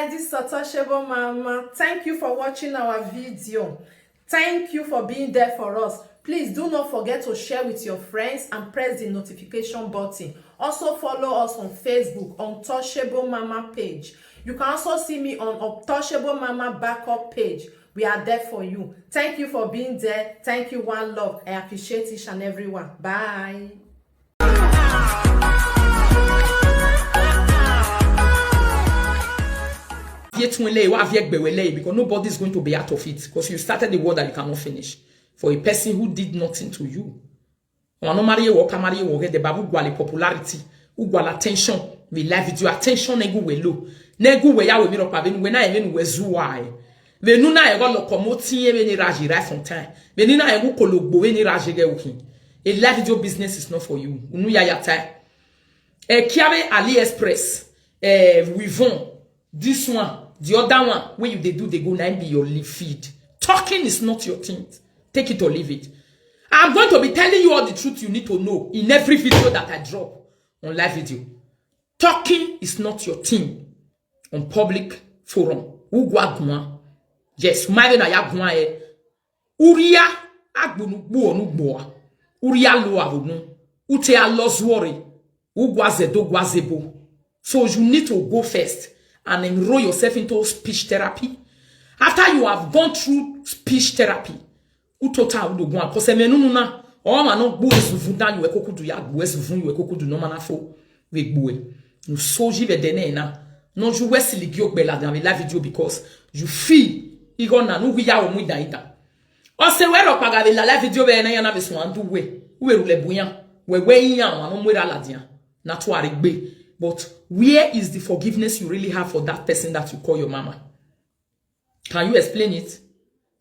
guys, this is Untouchable Mama. Thank you for watching our video. Thank you for being there for us. Please do not forget to share with your friends and press the notification button. Also follow us on Facebook, Untouchable Mama page. You can also see me on Untouchable Mama backup page. We are there for you. Thank you for being there. Thank you, one love. I appreciate each and everyone. Bye. Because nobody is going to be out of it. Because you started the war that you cannot finish. For a person who did nothing to you. The Bible popularity, attention, we live with your attention, negu we low. Negu we ya we miro pa when I even we zuai. We nuna ego locomotive any raji right from time. We nina ego kologbo any raji ge ukin. A live video business is not for you. Unu ya yata. Kiabe AliExpress, Wivon, this one, the other one, when you they go now be your live feed. Talking is not your thing. Take it or leave it. I'm going to be telling you all the truth you need to know in every video that I drop on live video. Talking is not your thing on public forum. Yes, my na ya gwa e. Uria agbonu gbo onu gbo. Uria lo avonu. Ute a lost worry. So you need to go first and enroll yourself into speech therapy. After you have gone through speech therapy, utota udogwa kose menunu na o ma no gbo esufu dan you ekokudu ya gbo esufu you ekokudu no mana fo we gbo e. You soji be dene na no ju wesili gi ogbela dan la video because you feel igo na no wi ya o mu daida. O se we ro paga la video be na ya na be so andu we rule buyan we yan anu mu ra ladian. But where is the forgiveness you really have for that person that you call your mama? Can you explain it?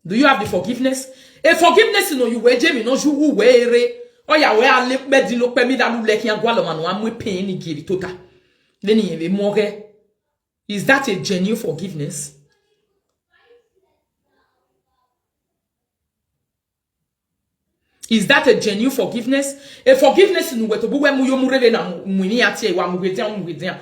Do you have the forgiveness? A forgiveness no you we jemi no ju were o ya we ale pe di lo pe mi da lu le kian gwa lo manu amu pain ni giri tota. Leni ye more. Is that a genuine forgiveness? Is that a genuine forgiveness? A forgiveness in weto buwe mu yomurele na mwini atie wa mugwedian.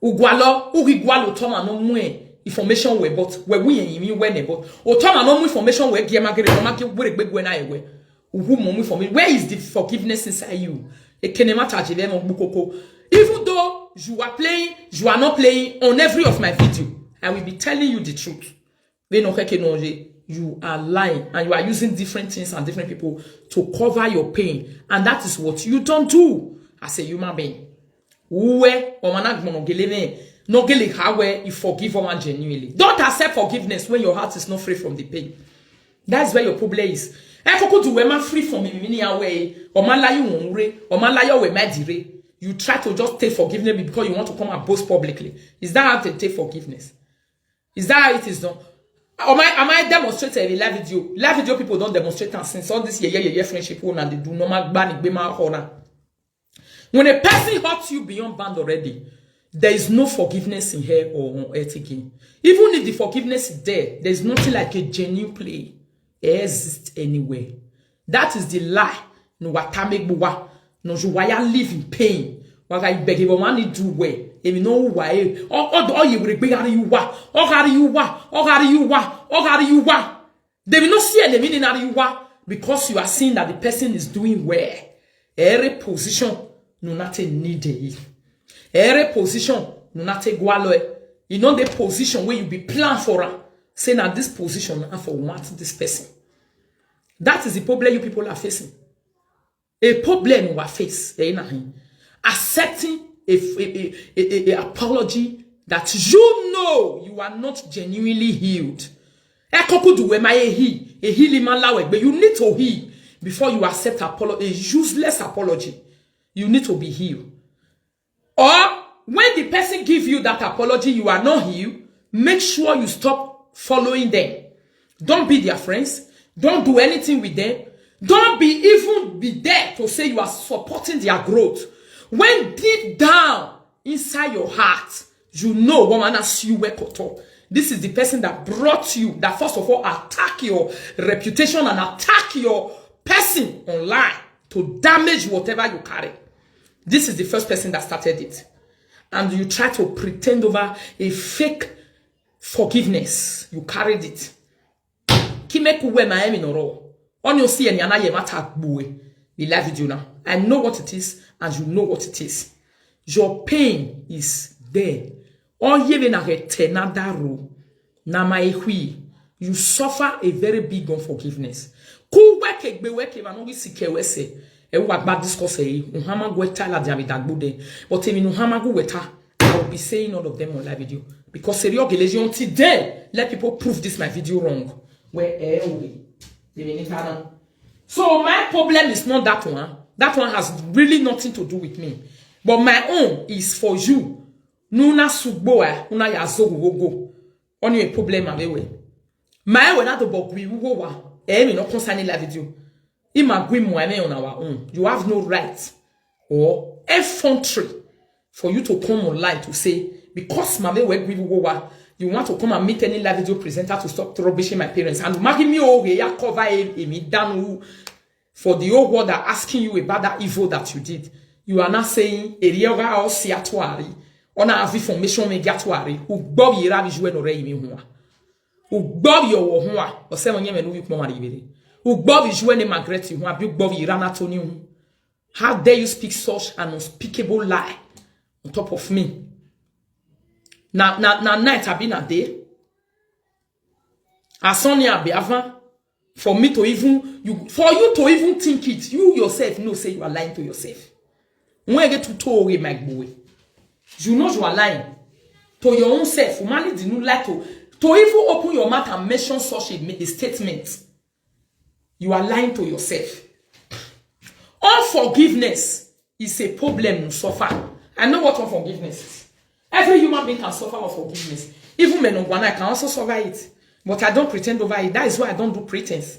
Ugwalo, urigwalo toma no mwe information we but we yimi we nebo. O toma no mu information we gie magere no make gbe na ewe. Uhu mu information. Where is the forgiveness inside you? E kenemata ajele mo bukoko. Even though you are playing, you are not playing on every of my video, I will be telling you the truth. We no keke noje. You are lying and you are using different things and different people to cover your pain. And that is what you don't do as a human being. You forgive one genuinely. Don't accept forgiveness when your heart is not free from the pain. That's where your problem is. Free from you try to just take forgiveness because you want to come and boast publicly. Is that how to take forgiveness? Is that how it is done? Am I demonstrating a live video? Live video people don't demonstrate and since all this year friendship and they do normal ban honor. When a person hurts you beyond band already, there is no forgiveness in her or on earth again. Even if the forgiveness is there is nothing like a genuine play. It exists anywhere. That is the lie. No watame buwa. No juwaya live in pain. Waga beg you want to do well. If you know why, you will be you wa. They will not see any meaning of you wa because you are seeing that the person is doing well. Every position no not needed. Every position no not gualo. You know the position where you be planned for her. Saying that this position and for what this person. That is the problem you people are facing. A problem we are facing. Accepting a apology that you know you are not genuinely healed. But you need to heal before you accept a useless apology. You need to be healed. Or when the person gives you that apology, you are not healed, make sure you stop following them. Don't be their friends. Don't do anything with them. Don't even be there to say you are supporting their growth. When deep down inside your heart, you know woman as you work at all. This is the person that brought you, that first of all attack your reputation and attack your person online to damage whatever you carry. This is the first person that started it. And you try to pretend over a fake forgiveness. You carried it. Kimeku we ma emi noro. On you see any anaye mata buwe. The live video now. I know what it is, and you know what it is. Your pain is there. On ye na retenada ro. Na maehui. You suffer a very big unforgiveness. Ku weke gbe weke ma no wi sike wese. E wa gba discuss e. Unhama gweta la diami dagbude. But emi unhama gu weta. I will be saying all of them on live video. Because serious religion today, let people prove this my video wrong. Where so my problem is not that one. That one has really nothing to do with me. But my own is for you. Nuna suboa, una ya zogo. Only a problem awewe. My own not about we wowa. Me not concerning la video. Ima gwi mweme on our own. You have no right or effrontery for you to come online to say because mame we gwi wowa. You want to come and meet any live video presenter to stop rubbishing my parents and making me ya cover me down for the whole world are asking you about that evil that you did. You are not saying Erioga or Siatuari on a information me gatuari who bob ye ravish when or me hua. Who bob your hua or 7 years and week more who bob is when Margaret you have bob ye rana to you. How dare you speak such an unspeakable lie on top of me? Na night have been a day. Asonia be avant for me to even for you to even think it. You yourself know say you are lying to yourself. When you get to throw away my boy, you know you are lying to your own self. Humanity did not like to even open your mouth and mention such a statement. You are lying to yourself. Unforgiveness is a problem you suffer. I know what unforgiveness is. Every human being can suffer unforgiveness. Even men on one, I can also suffer it. But I don't pretend over it. That is why I don't do pretense.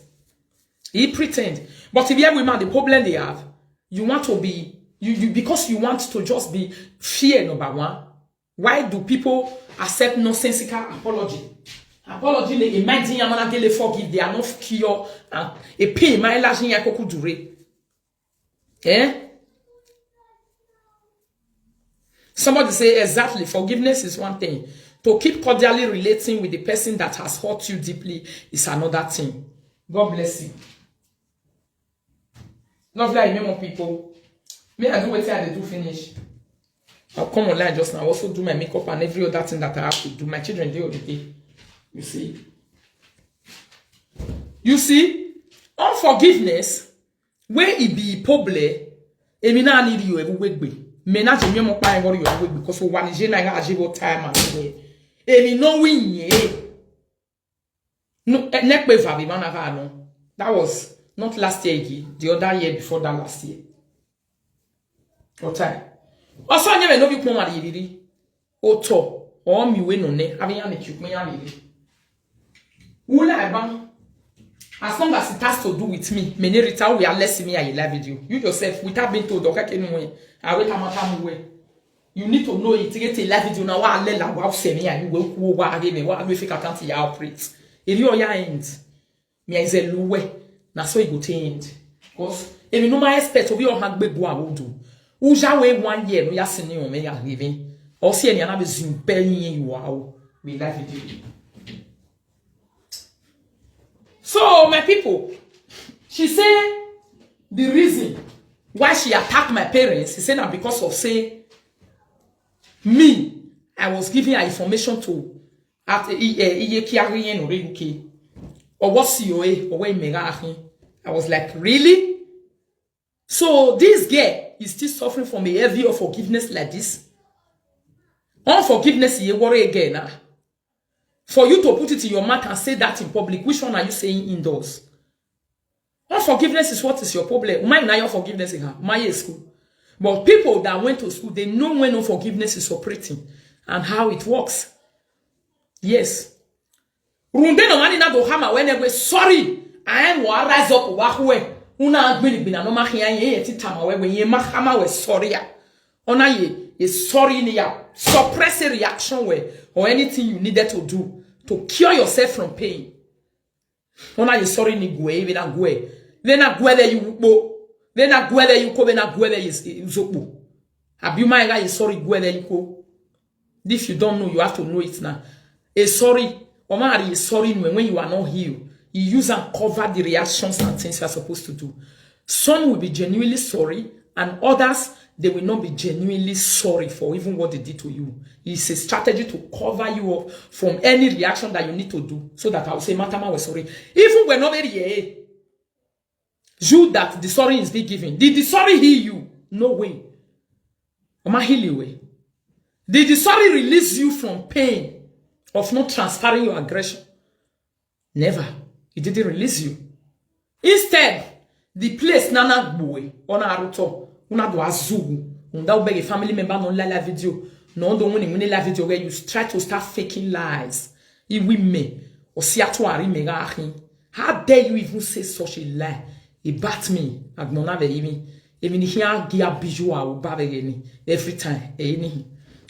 He pretend. But if you have women, the problem they have, you want to be, because you want to just be fear number one. Why do people accept nonsensical apology? Apology, they imagine I'm not going to forgive, they are not cure, and a pain, my last year, I could do. Eh? Somebody say exactly, forgiveness is one thing. To keep cordially relating with the person that has hurt you deeply is another thing. God bless you. Lovely, I remember people. May I do what I do finish? I'll come online just now. I also do my makeup and every other thing that I have to do. My children do all the day. You see? You see? Unforgiveness, where it be public, it mean I need you every week. Me na je mo pa ngori yo because one je na ga ajibo time and we no win ye no nek pe fa bi man ava no. That was not last year again, the other year before that last year. What time also anya me no bi kuma ma yiri oto o mi we no ne abi ya ne chukun ya yiri wula ban. As long as it has to do with me, Rita, we are less me a live video. You yourself, without being told, okay, anyway, I wait a way. You need to know it to get a live video now. I'll let wow send me and you will go again. What we think I can't operate. If you're your end, me is a low way. That's why you go to end. Because if you know my expect of your hand, big will do. Uja way 1 year, we are seeing you, me are living. Or see any other zoom paying you out. We live video. So, my people, she said the reason why she attacked my parents, she said that because of, say, me, I was giving her information to at or what COA or where I was like, really? So, this girl is still suffering from a heavy of forgiveness like this. Unforgiveness, you worry again now. For you to put it in your mouth and say that in public, which one are you saying indoors? Unforgiveness is what is your problem. Mine now your forgiveness in her. My school. But people that went to school, they know when unforgiveness is operating and how it works. Yes. Runde no mani na do hama when sorry. I am wa rise up wahwe. Una gbeni bina no ma hia ye titama we ye ma hama we sorry ya. Ona ye is sorry in ya suppress a reaction where or anything you needed to do to cure yourself from pain. When are you sorry ni gwe even a gwe? Then a gwe there you go. Then a gwe there you go. Then a gwe there is zopo. Have you my guy is sorry gwe there you go? If you don't know, you have to know it now. a sorry, or man is sorry when you are not healed. You use and cover the reactions and things you are supposed to do. Some will be genuinely sorry, and others, they will not be genuinely sorry for even what they did to you. It's a strategy to cover you up from any reaction that you need to do, so that I will say, Matama was sorry. Even when nobody here, you that the sorry is being given. Did the sorry heal you? No way. Oma heal you way. Did the sorry release you from pain of not transferring your aggression? Never. It didn't release you. Instead, the place nana boy on aruto una do azugu unda beg a family member non la video no do woni la video where you try to start faking lies. Iwi me or si atuari me gahin. How dare you even say such a lie? It bat me agnona ve even here gia bijou ou babegeni every time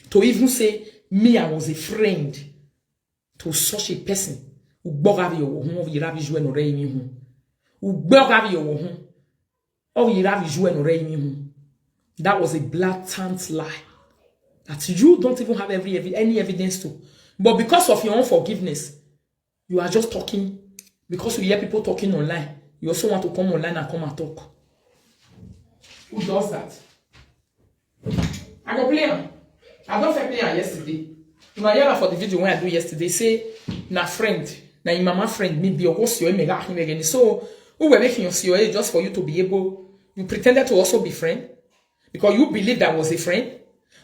to even say me I was a friend to such a person who bogavi o hu o yira bijou no re mi hu u bogavi o hu o yira bijou no re mi hu. That was a blatant lie that you don't even have any evidence to, but because of your unforgiveness you are just talking. Because you hear people talking online, you also want to come online and come and talk. Who does that? I go play am. I don't play am yesterday. You know, hear for the video when I do yesterday. Say, na friend, na your mama friend, maybe your host your mega him again. So, who were making your COA just for you to be able, you pretended to also be friend because you believe that was a friend,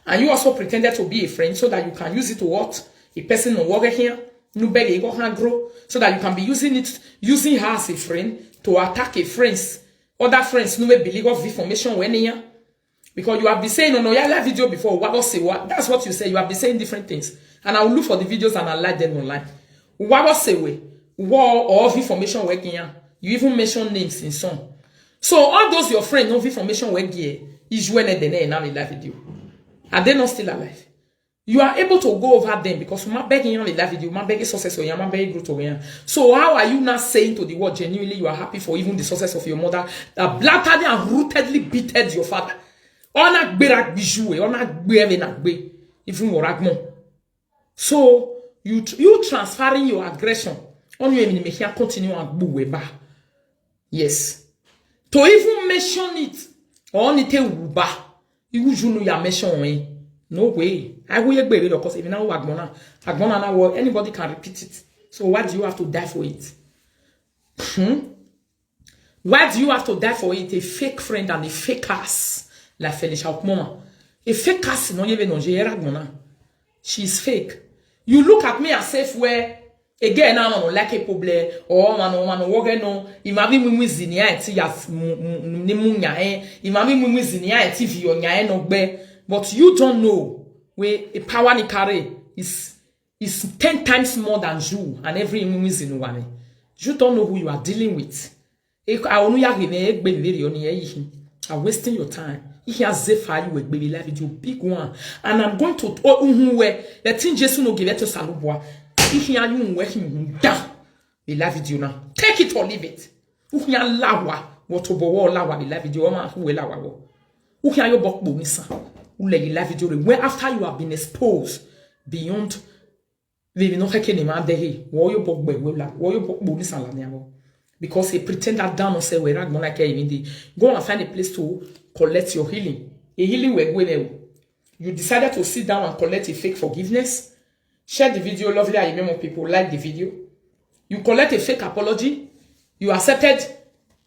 and you also pretended to be a friend so that you can use it to what a person no work here. No beg you go and grow so that you can be using her as a friend to attack a friends, other friends no believe of information when here. Because you have been saying on your video before, what say what? That's what you say. You have been saying different things. And I will look for the videos and I'll like them online. What say we? What of information working here? You even mention names in some. So all those your friends no information working here is when they now in that video. Are they not still alive? You are able to go over them because you are begging on the video, you are begging success or you are begging growth or so how are you not saying to the world genuinely you are happy for even the success of your mother that blatantly and rootedly beated your father? On berak bijou, on even waragmo. So you transferring your aggression on you make you continue and buweba. Yes. To even mention it on it uba, you know you mention. No way. I will be because if you know Agbona, anybody can repeat it. So why do you have to die for it? Why do you have to die for it? A fake friend and a fake ass like Felicia Mama. A fake ass no even Agbona. She's fake. You look at me as if where again I don't like a problem or man no imami mimi zinia eti ya nimunya imami mimi zinia eti vi onya no gbe. But you don't know where a power ni carry is 10 times more than you and every woman in one. You don't know who you are dealing with. I'm wasting your time. He has zephyr you with baby life with your big one. And I'm going to the thing Jesus no give it to Salubwa. If you are working down, we love you now. Take it or leave it. Who can lawa what to bow lawa we love you who will lawa. Who can you book bonisa? When after you have been exposed beyond because he pretended down and say go and find a place to collect your healing. A healing you decided to sit down and collect a fake forgiveness. Share the video, lovely. I remember people like the video. You collect a fake apology. You accepted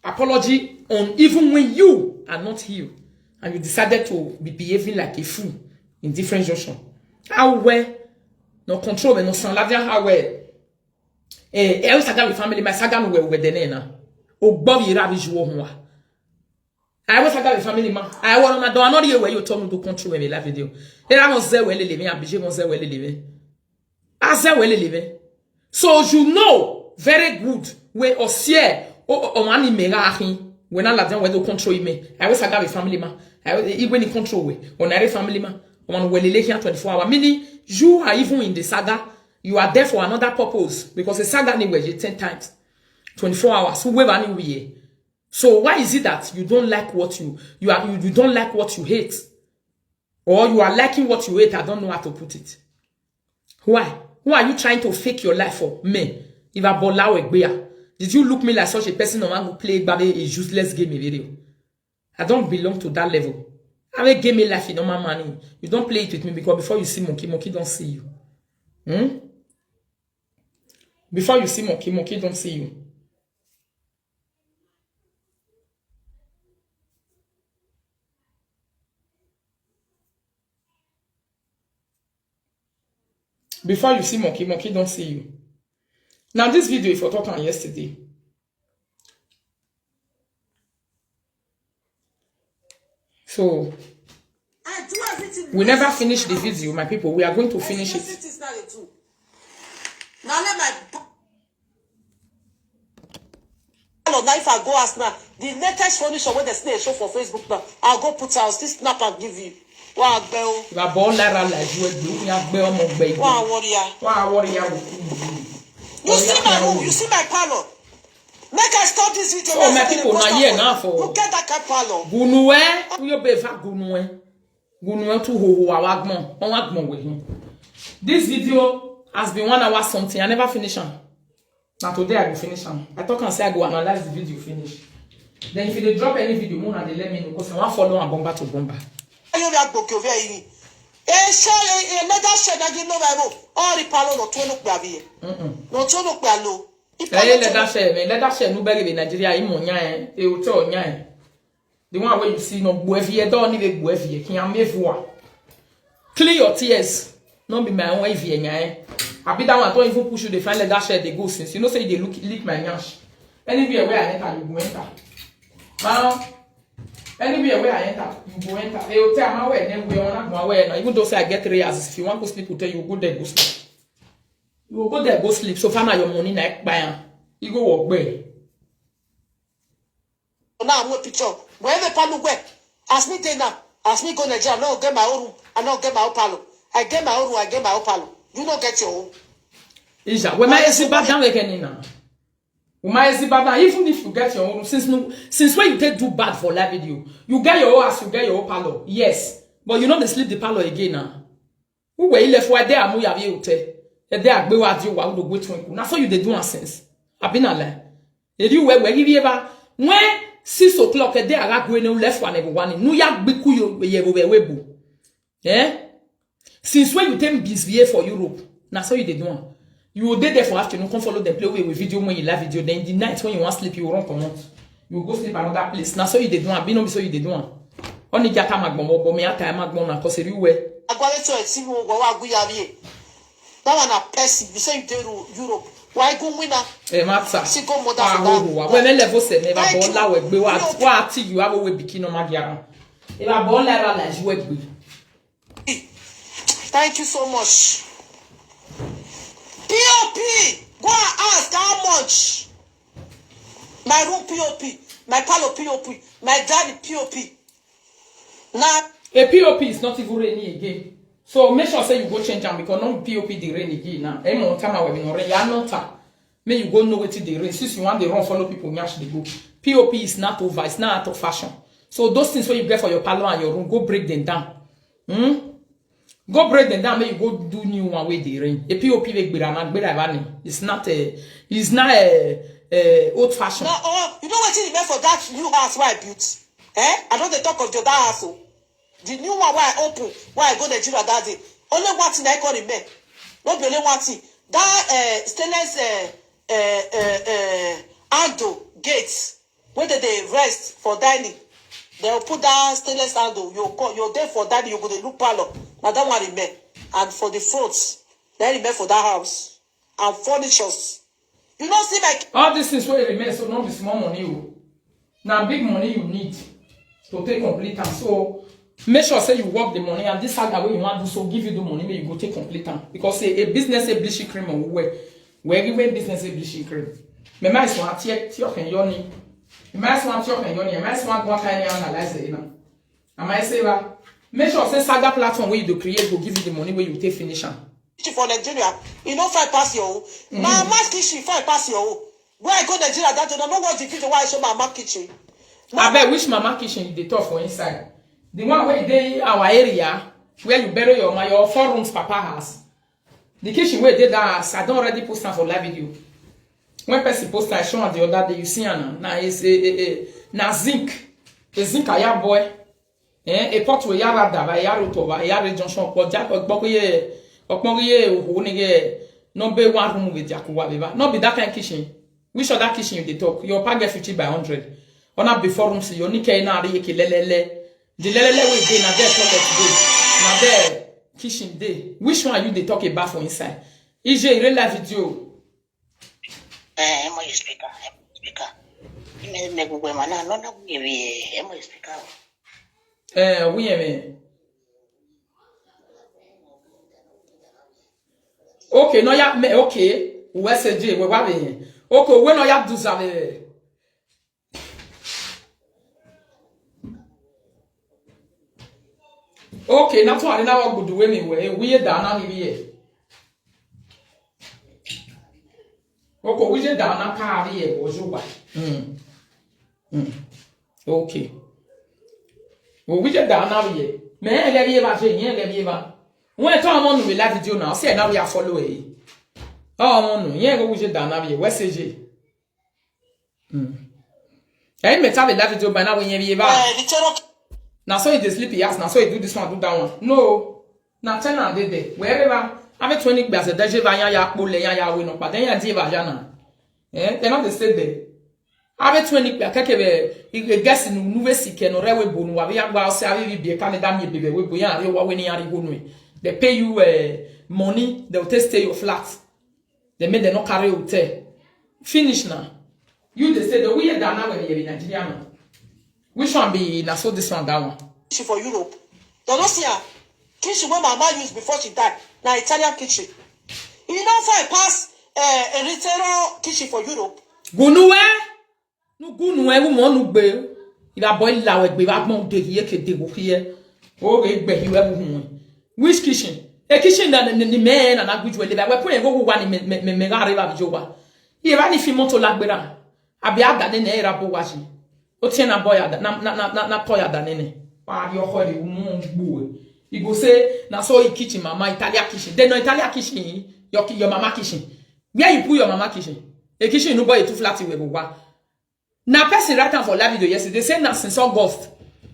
apology on even when you are not healed. And you decided to be behaving like a fool in different junction. How well? No control, no son. How well? I was with family. My saga no with the nena. Oh, Bobby Ravish Wohua. I was with family. I want my door. Not here where you told me to control me. La video. And I was there where living. I be was there where living. As there where living. So you know very good where or see or money me when I let them where to control me. I was with family man. Even in control way on every family man on when here 24 hours meaning you are even in the saga you are there for another purpose because the saga anyway 10 times 24 hours whoever anyway. So why is it that you don't like what you don't like what you hate or you are liking what you hate? I don't know how to put it. Why Who are you trying to fake your life for? Me. If I bola or did you look me like such a person who play a useless game video? I don't belong to that level. I will game a life in normal money. You don't play it with me because before you see monkey, monkey don't see you. Before you see monkey, monkey don't see you. Before you see monkey, monkey don't see you. Now this video if I talked on yesterday. So we never finished the video, my people. We are going to finish it. Now let my now if I go ask now, the latest furniture when the snake show for Facebook now, I'll go put out this snap and give you. Wow, bell. La bonne la like you have bell mon baby. Wow, warrior. Wow, warrior. You see my room, you see my parlor. Make I stop this video. Oh, my people, now here now for. You get that kind of parlor. Gunue, you be fa gunue. Gunue to ho awagmon. On wagmon with him. This video has been 1 hour something. I never finish them. Now today I will finish them. I thought and say I go analyze the video finish. Then if they drop any video, more they let me know because I want follow and bomba to bomba. You have book over here. A leather shed again no Bible. All the parlor no 20 baby. No 20 palo. Leather shed no believe in Nigeria. Imonya, a hotel nya. The one where you see no buevie don't even buevie. Can me voir. Clear your tears. Not be my own way nya. I be that one don't even push you. They find leather shed they go since you know say they lick my nyash. Anywhere where I enter you go enter. Now. Anywhere where I enter, you go enter. They will tell my way, then we are not my way. Now, even though say I get 3 hours, if you want to sleep, we'll tell you go there, go sleep. You will go there, go sleep. So find out your money like buy. You go walk away. Now I'm with picture. Wherever palo where, ask me then now. Ask me go Nigeria. I not get my own room. I not get my own palo. I get my own room. I get my own palo. You don't get your own. Isha, when my AC back down again now. Even if you get your own, since when you take do bad for live video, you get your own house, you get your own parlor. Yes, but you know they sleep the parlor again now. Who were you left where they are more have you tell? They are be what you want to go to. Now so you they do sense. I've been a lie. They do where you ever when 6 o'clock they are going left one everyone. No ya biku you webu. Eh? Since when you take busy for Europe, now so you they do. You will be there for afternoon, come follow them, play away with video when you live video. Then in the night when you want to sleep, you will run come out. You will go sleep another place. Now so you did one, be no so you did one. Only get a magmon, but me a time magmon and cause everywhere. I go to see what we have here. That one a person, you say you do Europe. Why go winner? Eh, matter. See go more than when I level say never born la we be what you have we bikini no magiara. If I born la like you we. Thank you so much. POP! Go and ask how much. My room POP. My palo POP. My daddy POP. Now, a POP is not even rainy again. So make sure say you go change them because no POP the rain again now. Any more time I will be no rain. You not time. May you go know what the rain. Since you want the run follow people, nyash they go. POP is not over. It's not out of fashion. So those things where you get for your palo and your room, go break them down. Go break them down, may you go do new one with the rain. A POP it's not a old fashioned. No, oh, you know what is meant for that new house where I built? Eh? I don't talk of the other house. Oh. The new one where I open, where I go to Nigeria that day. Only one thing I call it man. Not only one thing. That stainless handle gates where they rest for dining. They'll put that stainless handle. You're there for dining, you go to look parlor. Now that one remain. And for the fruits, then remain for that house. And furnitures. You don't see like all these things where remain, so not the small money. Now big money you need to take complete time. So make sure say you work the money and this saga way you want to so give you the money where you go take complete time. Because a business a bleaching cream or where everywhere business a bleaching cream. Me might want to take your yoni. You might want your yoni, you might want one kind of analyze it. I might say well, make sure say saga platform where you do create will give you the money where you take finish am. For Nigeria, you know 5 pass your own. My mass kitchen 5 pass your own. Where I go Nigeria, that you don't know what the video why I show my kitchen. I bet which mama kitchen you dey talk for inside. The one where they our area where you bury your 4 rooms papa house. The kitchen where they that I don't already post for live video. When person post I show on the other day, you see na is na zinc. The zinc aya boy. A pot we yara da ba yara to ba yara junction ko ja ko ye o nige no be one room with jakuwa beba. No be that kind of kitchen. Which other kitchen you dey talk? Your pack 50 by 100. On before rooms you ni ke na re ke lelele. The lelele we dey na there toilet dey. Na there kitchen day. Which one you they talk about for inside? Ije irela video. Mo speaker. Me go mana no give mo speaker. Oui mais. Okay, no ya me okay. Où est-ce que we wa be? Okay, we no ya do zave. Okay, na to na wa gudu we me we da na ni bi. Oko wije da na ka bi e ojuwa. Okay. Wo wije da na bi. Me ele bi ba je yen ele bi ba. Won to amon nu we la video na, say na we a follow e. Oh mon nu, yen go wije da na bi we seje. Eh me ta be la video ba na we yen bi ba. Now so you dey sleep yes, now so you do this one, do that one. No. Now 10 and day there. Wherever avec 20 gba se deje va yan ya po le yan ya we no pa den ya di va jana. They not the stay there. Avec 20 gba keke be I guess no nuwe sike no rewe bonu wa be ya gba se abi bi Canada mi bebe we bo yan re wa we ni yan ri go no. They pay you money, they will take stay your flat. They make them not carry hotel. Finish now. You they say the we da na we in Nigeria now. Which one be na so this one that one? Kitchen for Europe. They don't see her. Kitchen when my mama used before she died. Now Italian kitchen. You know if I pass a Rita kitchen for Europe. Gonuwe? No gonuwe wo mo nu gbe. Ila boy la we gbe ba gbon de ye ke de go here. O re gbe hi we hu. Which kitchen? A kitchen that the men and agbuju we le ba we pon e go wa ni me ga re ba bi jo wa. Ye ba ni fi moto lagbera. Abi ada ne era bo wa ji. O tiena boy ada na toy ada nene. Pa yo ho de mu gbo. You go say na so kitchen mama Italian kitchen. Then no Italian kitchen your mama kitchen. Where you put your mama kitchen? A kitchen no boy too flat we go. Na person right now for live video yesterday say na since August.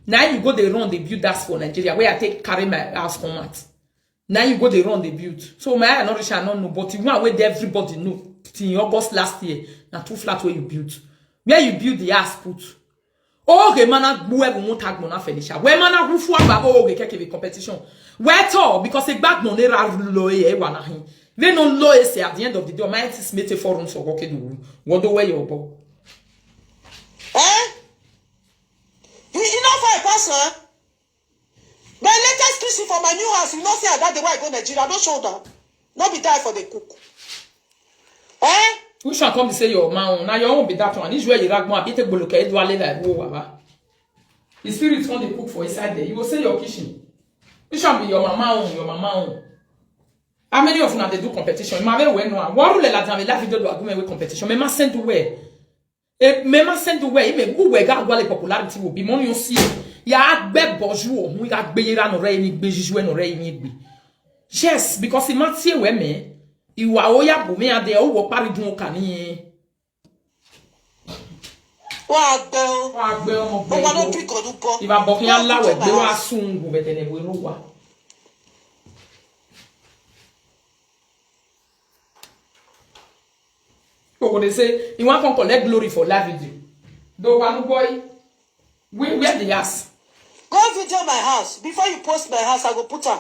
Now you go they run the build that for Nigeria where I take carry my house format. Now you go they run the build. So my I not rich I don't know but the one where everybody know till August last year na too flat where you build. Where you build the house put. Oh, okay, mana buwe bu tag mona Felicia. Where mana rufu aba oh okay keke competition. Where to because a bad money ra loye wana hin. They no loye say at the end of the day my is mete forum so okay do. What do where you bo? You know for a person. My latest kitchen for my new house, you know say that the way I go Nigeria, no shoulder. Not be die for the cook. Which one come to say your man? Now your own be that one. This where you rag more. Be take boloka edu ale like wo baba. The spirit want to cook for inside there. You will say your kitchen. Which one be your mama own? Your mama own. How many of you they do competition? Ma ve we no. What rule la dans la vidéo do aguma we competition. Me ma send where. Me ma send where. Me who we ga the popularity will be money you see. Ya agbe bonjour. Mu ga gbe yira no re ni gbe jiju no re ni gbe. Yes, because it might see where me. Iwa oya bu me ade o wo pari dun oka ni wa gbe o mo wa no pick on bo iba bo kian lawe gbe wa sungu betene bo ro wa o they say you want to collect glory for live video do one boy where the ass go video my house before you post my house I go put am.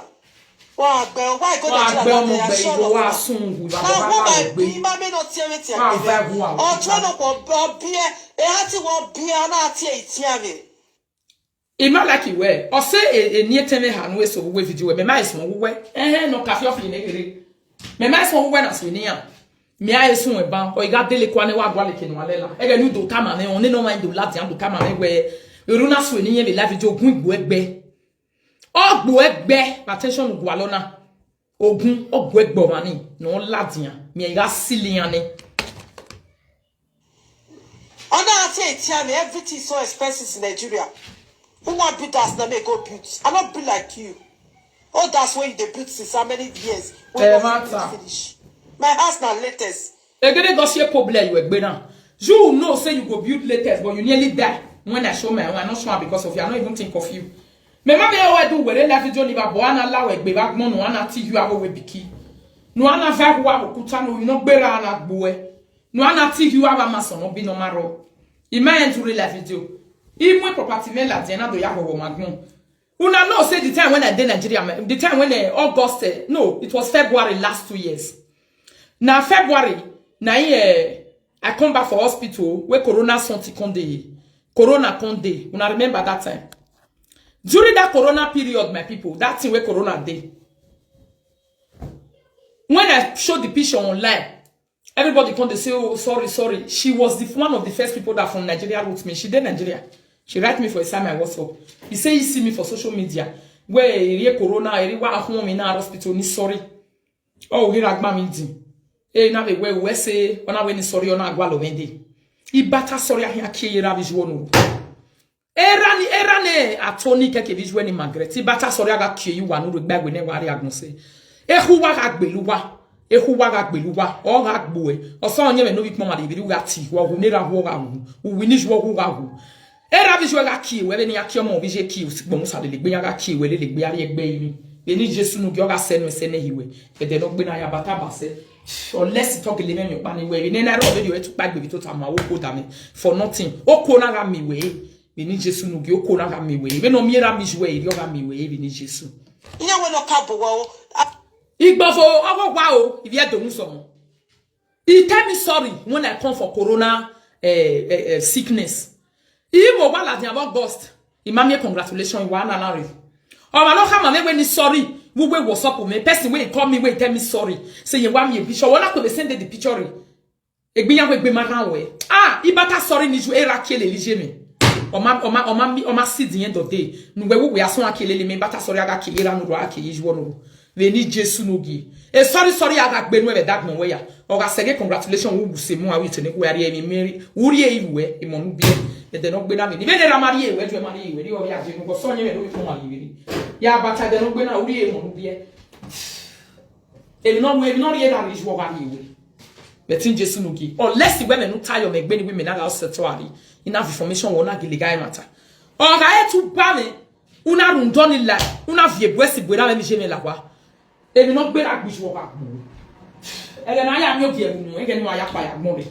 Why go to the show? Wa sungu ba ba be ma me no tie me tie. O tro no ko bie e hati wo bie na tie itia me. E ma like you were. O say e nie teme ha no so we video me mai so we no cafe of ni gere. Me mai so we na so ni am. Me ai so e ban o iga dele kwa ne wa gwa le kinu alela. E ga nu do kama me on no mind do lati am do kama me we. Eruna so ni yen be live video gun igbo egbe. Ogbo egbe attention gwalona ogun ogbo egbo mani no ladian me ga silian ni ona ati etia me everything so expensive in Nigeria who want build us na make go build I not be like you Oh, that's when they built since how many years? We finish. My house now latest. Again, go see a problem you egbe now. You know say you go build latest, but you nearly die when I show my own. I'm not sure because of you. I don't even think of you. Me ma be o do were la video ni ba bo ana la we egbe ba gbon no ana ti you awo we biki. No ana va ho akuta no you no gbera ana gboe. No ana ti you aba maso no bi no maro. Imagine to la video. Even property me la na do ya ho magbon. Una know say the time when I did Nigeria, the time when August, no, it was February last 2 years. Now February, now I come back for hospital where Corona Santi Conde, Corona Conde. Una remember that time? During that Corona period, my people, that thing where Corona day. When I showed the picture online, everybody come to say, oh, sorry. She was one of the first people that from Nigeria wrote me. She did Nigeria. She write me for a time I WhatsApp. He say he see me for social media. Where he Corona, he wa home in our hospital. Ni sorry. Oh, he ragma me di. Eh, na we say, ona we ni sorry ona agwa lo wende. I bata sorry ahia kiyera visual no. Era ne atoni keke visual ni Margaret. I bata sorry aga kiyi wa no regba we ne wari agun se. Ehu wa agbeluwa. Ehu wa agbeluwa. O ga agboe. O so onye me no bi pon ma de bi wa ti. Wo hu ne ra ho ga hu. Wo ni jo ho ga hu. Era visual ga ki we ni akio mo bi je ki bon sa de le gbe ga ki we le gbe ari egbe yi. Eni Jesu no gi o ga se no hiwe. E de no gbe na ya bata ba se. Unless talk le me pa ni we ni na ro video e tu pa gbe bi to ta ma wo ko da me for nothing. O ko na ga mi we. Eni Jesu no gi o ko na ga mi we. Me no mi ra mi jwe ri o ga mi we bi ni Jesu. Iya we no ka bo wo. Igbofo owo wa o if you don't so. He tell me sorry when I come for corona sickness. He mo wa la din about ghost. He ma me congratulations wa na na re. O ma no ha ma me when he sorry. We what's up with me. Person when he call me when he tell me sorry. Say you want me a picture. Wala ko be send the picture. Egbiyan we gbe ma ran we. Ah, ibata sorry ni ju era kele lije me. O ma see the end of day. Nu we aso akele le me bata sorry aga kele ra nu ro akele ju no. We need Jesu no gi. E sorry aga gbe nu e that no we ya. O ga say congratulations wo buse mu a we tene ko yare mi meri. Wuri e iwe e mo nu bie. E de no gbe na me. Ni be de ra mari e we ju mari e we ri o ya je nu ko so nye me no ko mari we. Ya bata de no gbe na wuri e mo nu bie. E no ri e da ri ju o ga ri we. Betin Jesu no gi. Unless the women no tie your me gbe ni women na ga settle ari. Enough information wona gi legal matter. O ga e tu ba me. Una rundoni la. Una vie bwesi bwe na me je me la kwa. E no gbe ra gbi ju o ga. Ege na ya mi ogi egunu, ege ni wa ya pa ya gbon re.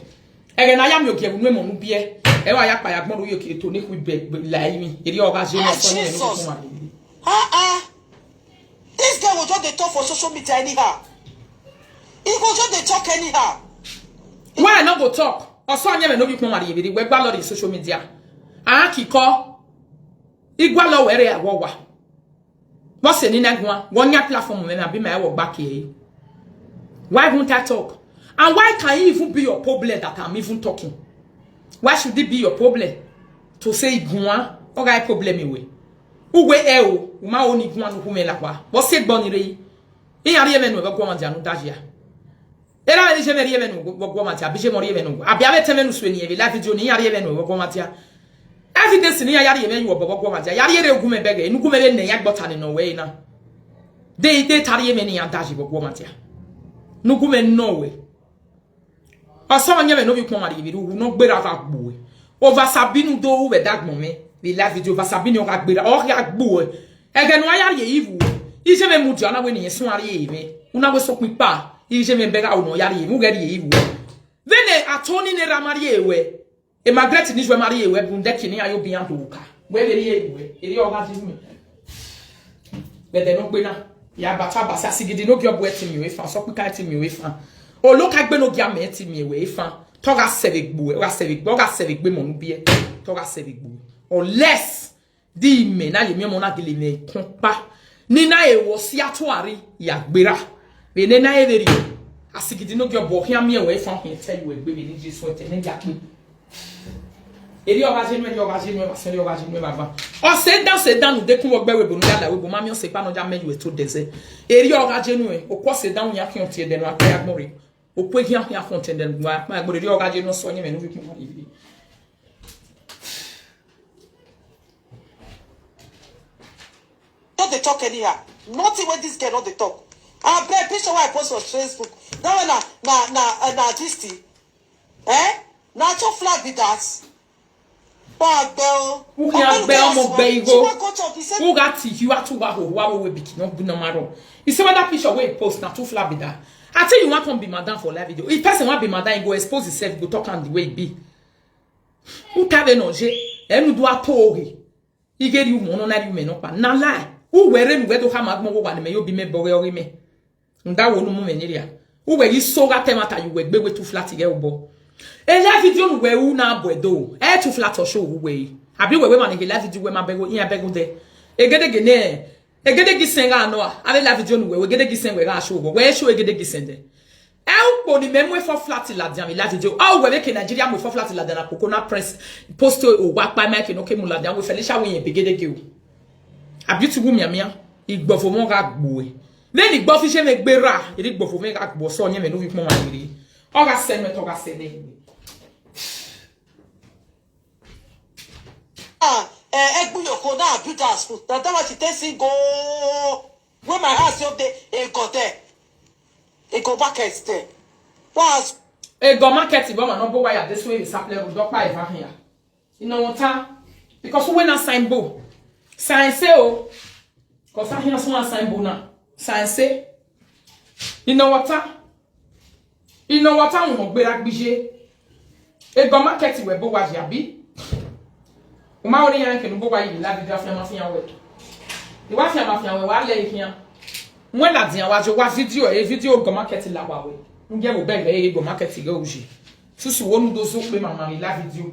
Ege na ya mi ogi egunu e mo nu bie. E wa ya pa ya gbon ro yo ki to ni ku be la yi. Eri o ga je no so ni no ko ma. This guy will just they talk for social media anyhow. He will just they talk anyhow. Why not go talk? Or so me no bi pon ma re we gba lo the social media. Akiko igwa lo were ya wo wa. Mo se ni na gwa, wonya platform me na bi ma e wo back here. Why won't I talk? And why can it even be your problem that I'm even talking? Why should it be your problem to say igwa or guy problem away? Uwe eo, uma oni igwa no hume la kwa. Bo se gbon re. In ari eme no be gwa mantia no dajia. Era ni je me ri eme no gwa mantia, bi je mo ri eme no. Abia be teme no so ni e live video ni ari eme no gwa mantia. Evidence ni ya ri eme yo gwa mantia. Ya ri ere ogu me bege, nu gu me be ne ya gbota ni no we na. De tari eme ni ya daji gwa mantia. Nugume nowe. Asawa nyame no bi kwa mari bi ru no gbera va gbo. Over sabinu do we dag moment. We live video over sabinu ga gbera o ga gbo. Ege no aya ye ivu. Ije me mudu ana we ni yesu ari ye me. Una we so pipa. Ije me bega o no yari ye mu ga ye ivu. Vene atoni ne ramari ewe. E Margaret ni jwe mari ewe bunde kini ayo bian do ka. We be ye ewe. Eri o ga jivu me. Be de no gbena. Ya bata basa sigidi no gyo bweti mi we fan so pika ti mi we fan o lo ka gbe no gya me ti mi we fan to ga sevigbu ga sevigbe mo nu bie to ga sevigbu unless di me na ye mi mo na gele me kunpa ni na e wo si atoari ya gbera be ne na e veri asigidi no gyo bo hia mi we fan hin tell you egbe ni Jesu te ne gya pe eri ogajinu basere ogajinu baba o se dan nu dekun ogbe we bonu dala we bo mami o se pa no ja meju e to deze eri ogajinu e o ko se dan ya kion tie denu akaya gbori o po hia hia fonten den gba ma gbori eri ogajinu so yin me nu bi kun ibi Don't they talk anyhow? Nothing when this girl not the talk. I bet picture why I post on Facebook. Now na this thing. Na to flag with that. Who can bear more bagel? Who got it? You are too bad. Who are we big? No good no matter. You see what that picture where post now too flat with that. I tell you, want to be madam for live video. If person want be madam, go expose himself, go talk on the way it be. Who can be no je? Enu do atori. He get you mono na you me no pa. Na lie. Who were we do have magmo go wan me you be me bore ori me. Nda wo no mo me niria. Who were you so got temata you we gbe too flat get obo. E live video no we u na boedo. E too flat or show we. Abi we man e live video we ma bego in bego de. E gede gene. E gede gisenga no a. Abi live video no we gede gisen we ga show bo. We show e gede gisende. E u po ni memwe for flat la dia mi live video. Oh we make Nigeria mo for flat la dia na Coconut Press post o wa pa make no ke mu la dia we Felicia we yen begede ge o. Abi tu gu miamia. Igbofo mo ga gbo e. Then igbo fi se me gbera. Igbofo me ga gbo so yen me no fi pon wa ri. Oga send me to ga send me. Egbuyoko na build our school. That what she takes go. When my house up there, it got there. It go market there. Was it go market but man no go why this way is supply we doc by here. You know what time? Because when I sign bo. Sign say oh. Cause I hear someone sign bo na. Sign say. You know what time? You know what time we mo gbe la gbije. It go market we bo wa jabi. Uma ori yan ke no bo wa yi la video afia mafia we. E wa afia mafia we wa le hia. When la dia wa jo wa video e video go market la wa we. Nge bo be le go market go uji. Susu wonu do so pe mama mi la video.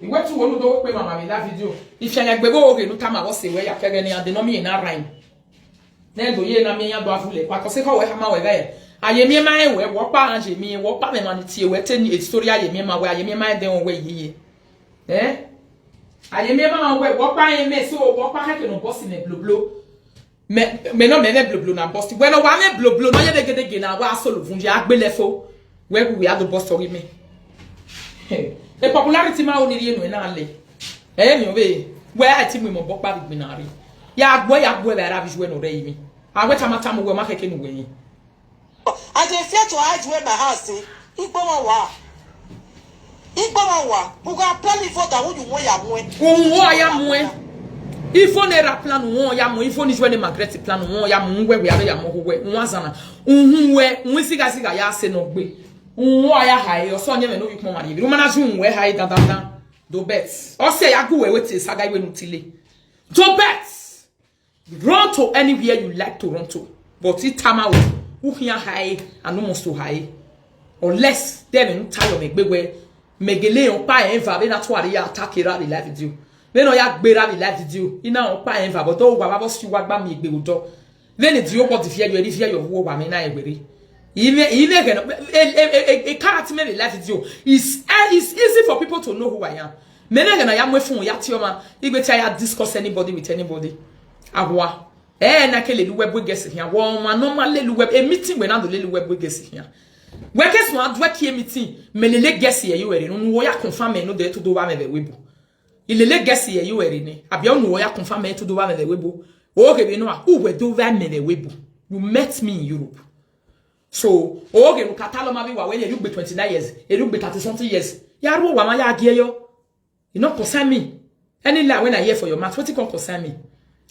Iwe tu wonu do pe mama mi la video. Ifia ya gbebo ore no tama wo se we ya kege ni ade no mi na rain. Na do ye na mi ya do afule kwa ko se ko we ha ma we ga aye mi ma e we wo pa anje mi wo pa me ma ni tie we teni story aye mi ma we aye mi ma de won we yiye. Aye mi ma we wo pa yen me so wo pa ha ke no boss me bloblo. Me no me bloblo na boss. We no wa me bloblo no ye de ge na wa solo funji agbelefo. We are the boss story me. The popularity ma oni rie no na le. Mi o be where I think we mo bokpa bi binari. Ya gbo be ara bi no re mi. Awe tamata mo we ma keke no we. I dey fear to hide where my house is. Igbo wa. We go apply for that who you want ya mo. Wo ya mo. Ifo ne ra plan wo ya mo, ifo ni jwe ne Margaret plan wo ya mo we are ya mo ho we. Nwazana. Nhun we, nwisiga ya se no gbe. Wo ya hai, o so nye me no wi pon ma ri. Mana ju we hai dan. Do bet. O se ya go we wete saga we nutile. Do bet. Run to anywhere you like to run to. But it time out. Who here high and almost too high. Unless them tire me begwe megele on pa enva be na to ari attack era the live video. Me no ya gbera the live video. Ina on pa enva but o wa boss you wa gba mi egbe ojo. Then it you what fear you fear your wo wa me na egbere. Even a character me the live video is easy for people to know who I am. Me na gana ya mwe fun ya ti o ma igbe ti ya discuss anybody with anybody. Agwa na ke lelu web we guess here. Wo ma normal lelu web a meeting we na do lelu web we guess here. We guess no adwa ki meeting me lele guess here you were no wo ya confirm no de to do wa me be webu. Ilele guess here you were ni. Abia no wo ya confirm me to do wa me be webu. O ke bi no a who we do wa me be webu. You met me in Europe. So okay no katalo ma bi wa when you be 29 years, you be 30 something years. Ya ro wa ma ya gie yo. You not concern me. Any lie when I hear for your mouth, what it concern me?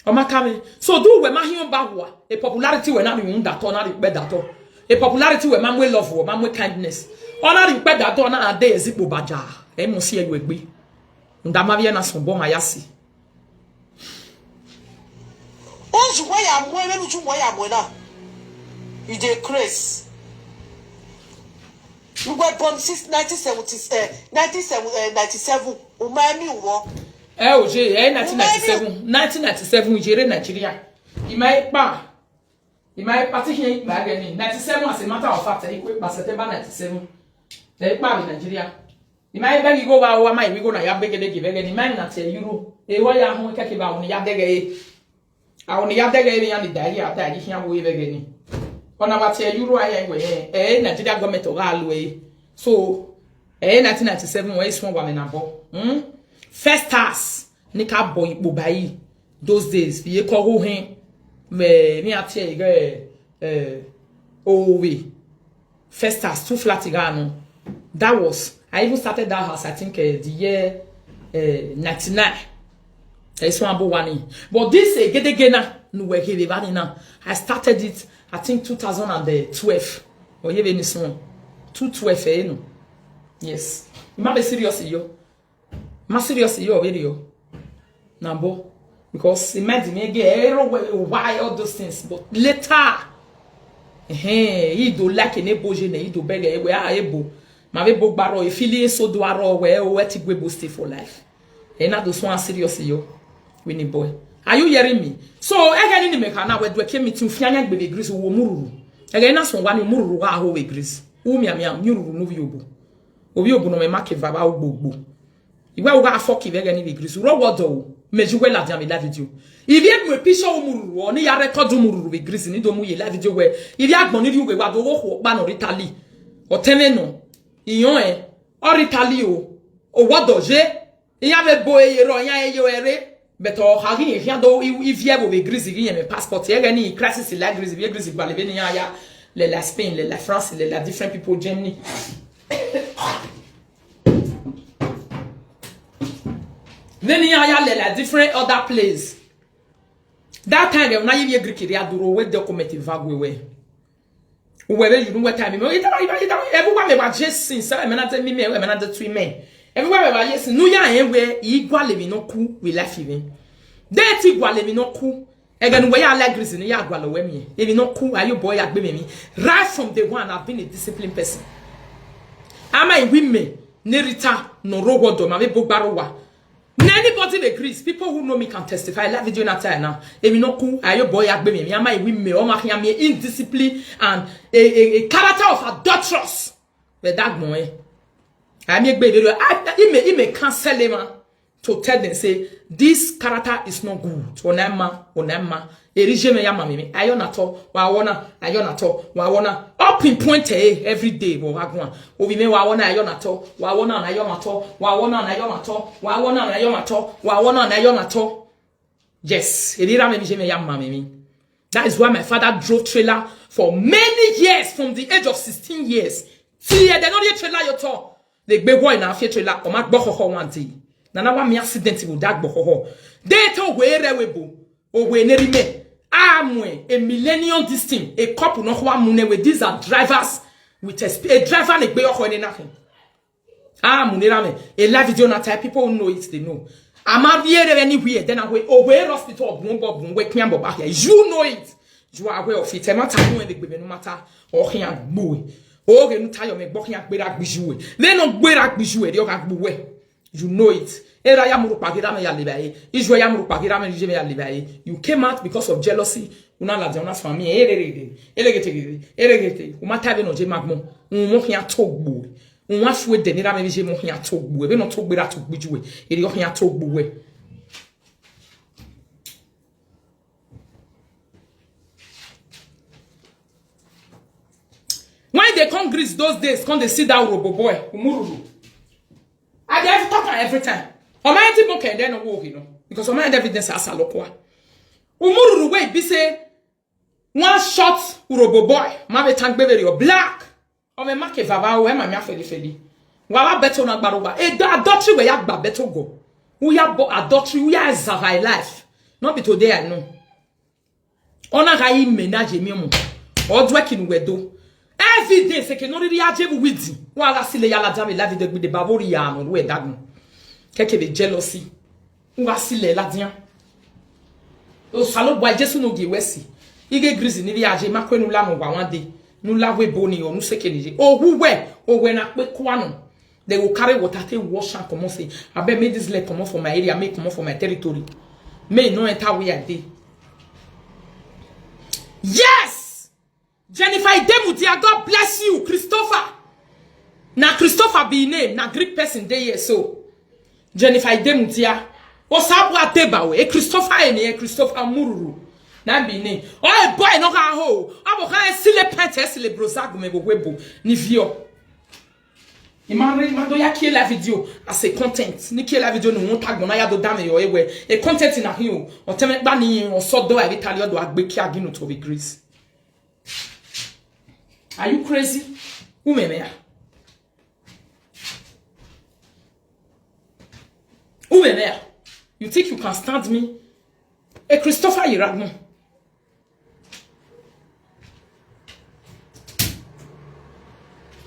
So do we ma hion ba wa a popularity we na be that or na be that or a popularity we man we love wo man we kindness or na be that or na ade ezikpo baja e mo se you egbe nda ma bia na so bo ma yasi onju wa ya mo e lu ju mo ya mo na you dey craze we were born since 1997 o ma mi wo oje 1997 jere Nigeria imai pa ti hin ba gani 97 as a matter of fact by September 97 pa Nigeria imai begi go ba wa mai we go na ya begede give gani mai na te euro e wa ya ho keke ba woni ya dege ni ya ni dai ya ta ji hin wo e begani ona ba te euro aye we Nigeria government o ga lo e so 1997 we small wa me na bo first task ni ka boy ipo bayi those days. Ye ko hen me atie we Festas 2 flat igano. That was I even started that house I think the year 99. It's one one. But this gedegena no work now. I started it I think 2012 or even this one 212 no. Yes. You might be serious yo. Ma serious yo video. Nambo because imagine me get why all those things but later he do like an eboje ne he do beg we are able ma be bog baro e feeling so do aro we what we go stay for life and na those one serious yo winnie boy are you hearing me so again in me can now we do came meeting fianya gbe grease wo mururu again na so one mururu wa ho we grease wo miamia mururu no obi obu no me make vaba ogbogbo iwa wo ga foki ve gani grease ro wodo mejuwe la dia me la video if you me picture mururu oni ya record mururu we grease ni do mu ye la video we if you agbon ni we wa do wo pa no ritali o teme no iyon o ritali o wodo je iya be bo eye ro yan eye ere beto hagi e do if you we grease gi me passport ye gani crisis la grease bi grease gba le be ni ya la Spain la France la different people Germany then you are like different other place. That time when I hear Greek area duro we document vague we. Whether you know what time everyone me was just since I menate me menate 3 men. Everyone me was just no ya we equal me no ku we life even. That equal me no ku again we are like Greece no ya gwalo we me. If no ku are you boy agbe me. Right from the one I've been a disciplined person. Am I women ne Rita no rogodo ma be bogbarowa. Anybody agrees. People who know me can testify. That video not now. If you know cool, are your boy agbe me? Am I win me? Or me indiscipline and a character of adulterous. But that boy, I make baby. He may cancel him to tell them say this character is not good. Onema. Erige me yama me. Ayonato. Wa up in point every day. Obi me wa wona ayonato. Yes. Erira me bije me yama me. That is why my father drove trailer for many years from the age of 16 years. See, they don't get trailer your talk. They be boy na fe trailer. O ma gbo ho one day. Nana wa me accident will that gbo ho. They to we rewebo. O we neri me. A millennium this thing, a couple no one mune with these are drivers with a driver like be your nothing. Munirame, a live video not type people who know it, they know. I'm out here anywhere, then I will away hospital, wake me back here. You know it. You are aware of it. I'm not telling you no matter or here boy. Oh, you tell me, walking up with a bijou. They don't wear a bijou, you know it. You came out because of jealousy. Una la diona famille. Elegete. Uma tabe no je magmo. Mo hia togbo. Uma fue denira me je mo hia togbo. Ebe no togbo ra togbo juwe. Eri hia togbo we. When they come Greece those days, come they see that robo boy, Umururu. I have talk every time. O man ti mo kende no wo no because o man evidence asalokoa. Umururu we be say one shot robo boy, ma be tank beveri o black. O me make vava o e ma me afeli. Wa wa beto na gbaroba. E adultery we ya gba beto go. We ya adultery we ya survive life. Not be today I know. Ona ga yi menage mi mo. O dwekin wedo. Every day se ke no ri ajebu widi. Wa la sile ya la jam la video gbe de babori ya no we dagun. Keke be jealousy. Wa sile la dian. O salo boy Jesu no gi wesi. Ige Greece ni ri aje makwenu la mo wa one day. Nu la we boni o nu seke ni je. O we na pe kwa no. They will carry water take wash and come on say I bet make this leg come on for my area, make come on for my territory. May no enter where I dey. Yes! Jennifer Idemudia, God bless you, Christopher. Na Christopher be name, na Greek person dey here so. Jennifer Idemudia. O sabu ateba we, Christopher ene, Christopher Mururu. Na be name. Oh boy no ka ho. Abo kan sile pente sile brosagu me go webo. Ni vio. Imagine ya kill la video as a content. Ni kill la video no won tag na ya do dame yo ewe. A content in a hill or teme ba ni o so do I tell you do agbe ki agino to be grace. Are you crazy? Who me ya? Who me ya? You think you can stand me? A Christopher Iragno.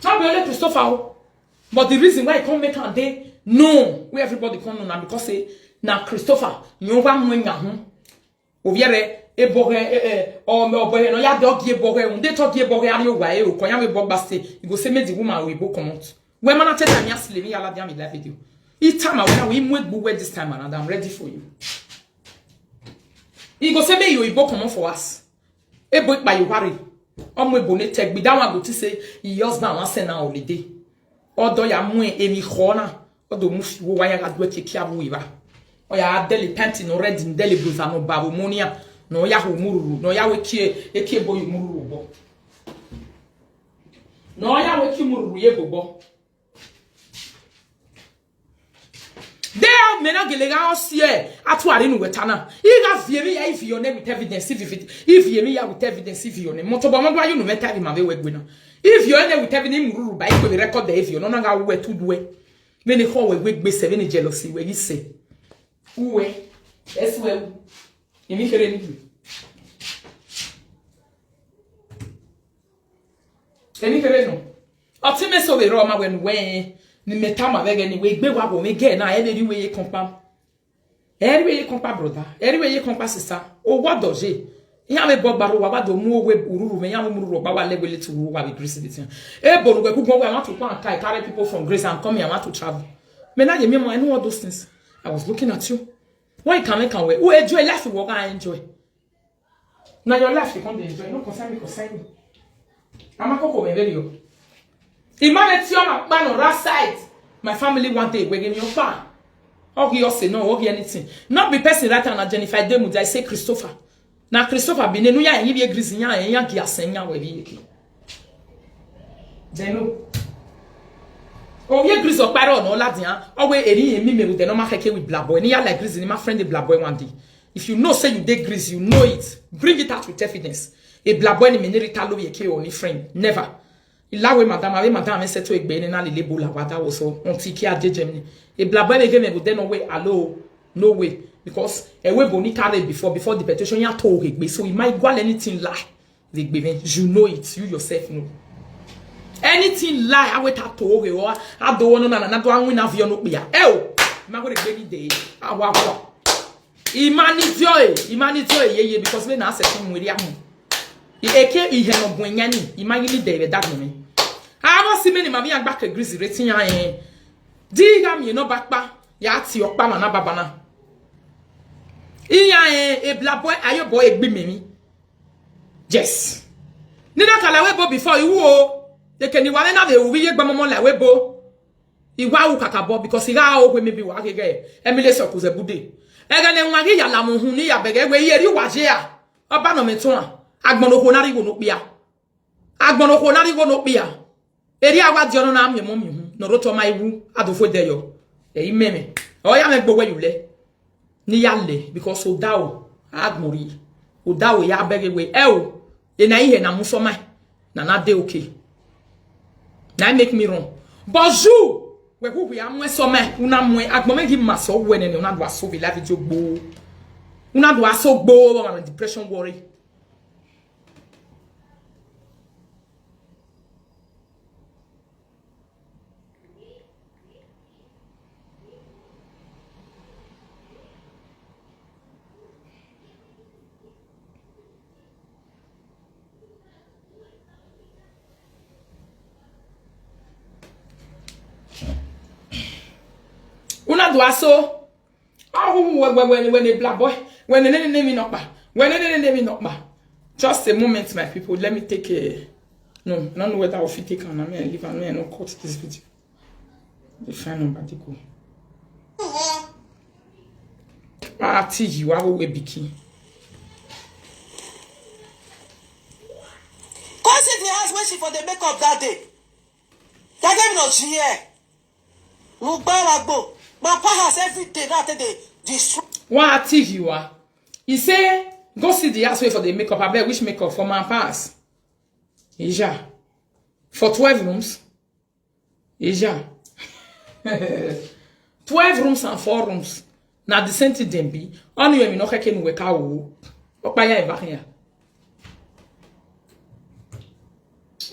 Not be only Christopher. But the reason why I can't make a day, no, where everybody come on now because say now Christopher, you want me now? Oviere e boge o me oboye no ya dog ye boge un dey talk ye boge ari o wae o konya me bog baste you go say me the woman we go comot. When man tell me asle me yala dia me live video. Each time I when we move where this time and I'm ready for you. He go say me you go comot for us. E boy by you worry. Omo e bonnet take be that one go to say he husband wan send na holiday. Odo ya mwe emi khona odo mufi wo waya ga dwe keke abu iba o ya deli panty no red deli bluza no babu monia no ya ho mururu no ya wekie eke boy mururu bo no ya weki mururu ye bobo there me na gelega osie atu are nu wetana iga fie me ya if your name with evidence if ye me ya with evidence if your name motobo mo do ayu no meta bi ma be wegbe na. If you end with having him by the record, if you no longer way to do it, then the whole week be 7 jealousy where you say, who as well. You make anything. Anything. Optimus of the Roma when the metama beg anyway, be what will make again. Now, every way you compare. Every way you compare, brother. Every way you compare, sister. Oh, what does it? Yame bog baro wa do mu we ururu me yame muru ba wa level to wa be grace bitin e boru we ku go I want to go and carry people from grace and come here I want to travel me na ye me I know all those things. I was looking at you. Why can we who enjoy life you I enjoy now your life you can't enjoy no concern me I'm a coco me very you imagine your man on that side my family one day we give me your fan or you say no or anything not be person right and Jennifer Demude I say Christopher. Na Christopher bi nenu ya yin bi egrizinya ya gi asenya wa bi yeki. Denu. O ye griz opare on oladian, o we eri emi me with the normal keke with black boy. Ni ya like griz ni my friend the black boy one day. If you know say you dey griz, you know it. Bring it out with evidence. A black boy ni me Rita lo yeke o ni friend. Never. Ilawe madam se to egbe ni na lele bola wada wo so on ti ki ajejem ni. A black boy again me go dey no way allo no way. Because a way boni carried before the petition ya told me, so you might go anything lie. You know it, you yourself know. Anything lie, I wait at told you, or I don't want to another win of your no beer. Oh, my good baby day. I walk. Imanitoy, ye, because when I said him with him, he eke he had no going any, imagine David that me. I was see many mammy and back a greasy rating. Digam, you know, back, yati or bamana babana. Iya a black boy ayo boy egbe memi. Yes. Nina kala webo before you o. They can you na de ubi yegba momo la webo. Iwa u kakabo because ira o we maybe wa gege. Emile so kuze bude. Ega ne nwagi ya la mohun ni ya bege we yeri waje a. Oba no meto a. Agbono ko nari go no pia. Agbono ko nari go no pia. Eri awa di ono na am yemo mi hu. No roto ma iwu adofo deyo. E imeme. O ya me gbo we yule. Ni yale because odao agmori odao ya begewe eo e na ihe na musoma na de okay na make me wrong bonjour we who ya mwe soma una mwe agbome gi maso wene ne una do aso be live video gbo una do aso gbo on depression worry una do aso when a black boy when any name not ba when any name not ba just a moment my people let me take a no I don't know whether I will fit take on me and leave and me no cut this video the final particle you have a biki Cause in the house when she for the makeup that day that gave no here My pa has every day that they destroy. What active you are? He say, go see the house way for the makeup. I bet which makeup for my pass. Ija. For 12 rooms. Ija. 12 rooms and 4 rooms. Now the same thing them be. Only when you no can work out. Okpaya eva here.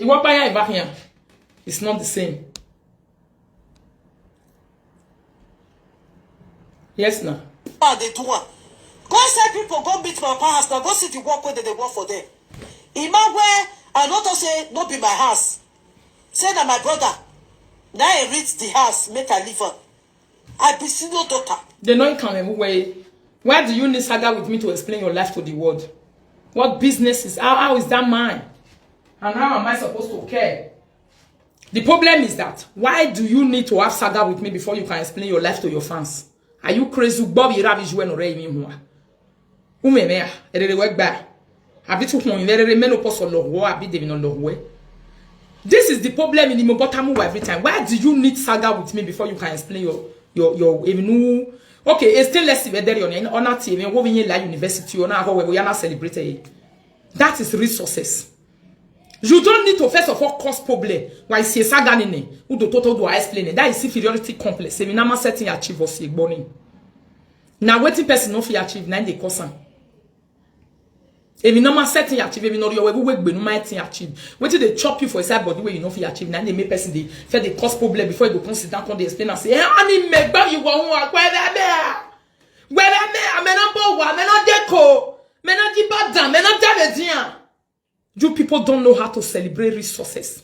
Okpaya eva here. It's not the same. Yes, now. They do one. Go say people go meet my house now. Go see the work where they work for them. Ima where I not say no be my house. Say that my brother. Now I reach the house, make a live. I be see no daughter. They know you can away. Why do you need saga with me to explain your life to the world? What business is? How is that mine? And how am I supposed to care? The problem is that why do you need to have saga with me before you can explain your life to your fans? Are you crazy? Bobby Ravish when or me who? Umemea, erere work back. Habitu hon very menopause or low, I be devin on low. This is the problem in the Mobotamu every time. Why do you need saga with me before you can explain your even okay, it's still less better on honor team and going in la university on how we are not celebrated. That is resources. You don't need to first of all cause problem. Why see saga nene? Who do total do I explain it? That is inferiority complex. If you not setting achieve or see burning. Now waiting person no fi achieve 9 they cause. If you not setting achieve, if you know your way be no might achieve. Wait till they chop you for a side body where you know fi achieve. Now they make person they feel they cause problem before you go consider down they explain and say, "Hey, I need make back you go where there? Where there? Me no bowa, me no deco, me no dibada, me no davedia." You people don't know how to celebrate resources.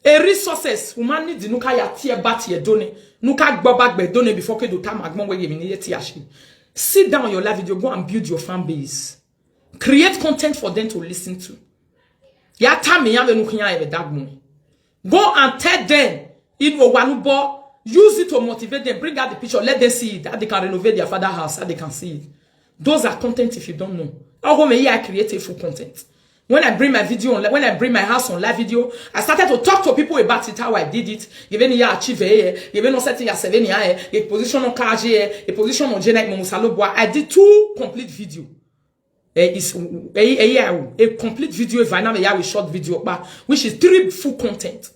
A resources, woman need nuka ya tie bat ye done, nuka gbobag be done before ke do time agmon where you need tiashi. Sit down on your live video, go and build your fan base. Create content for them to listen to. Ya time ya be nukiya ebe dagmo. Go and tell them in Owanubo, use it to motivate them, bring out the picture, let them see it, that they can renovate their father's house, that they can see it. Those are content if you don't know. I create a full content. When I bring my video on, when I bring my house on live video, I started to talk to people about it, how I did it. Even ya achieve even no setting ya 7 years, a position on KG, a position on Jenek Momusaloboa. I did 2 complete video. It's a complete video. If I now a short video, which is 3 full content.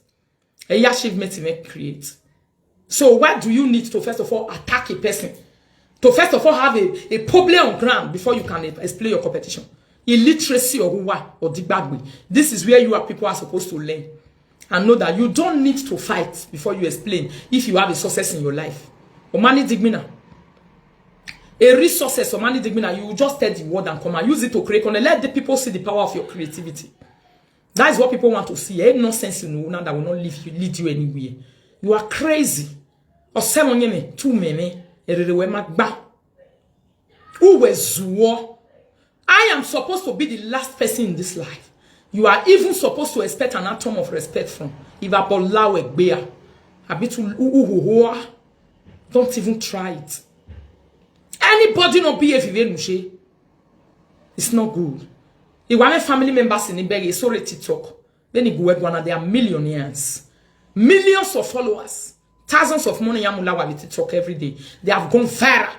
A achievement even create. So what do you need to first of all attack a person? To first of all have a problem on ground before you can explain your competition. Illiteracy or digbagwe. This is where you are people are supposed to learn and know that you don't need to fight before you explain if you have a success in your life. Omani digmina. A resources Omani digmina, you just tell the word and come and use it to create and let the people see the power of your creativity. That is what people want to see. Ain't nonsense in Una that will not lead you anywhere. You are crazy. Or 7 years, 2 men, I am supposed to be the last person in this life. You are even supposed to expect an atom of respect from. Don't even try it. Anybody not be a it's not good. If one family members in the bag is sorry TikTok, then you go at one of their millionaires. Millions of followers. Thousands of money yamulawa with TikTok every day. They have gone viral.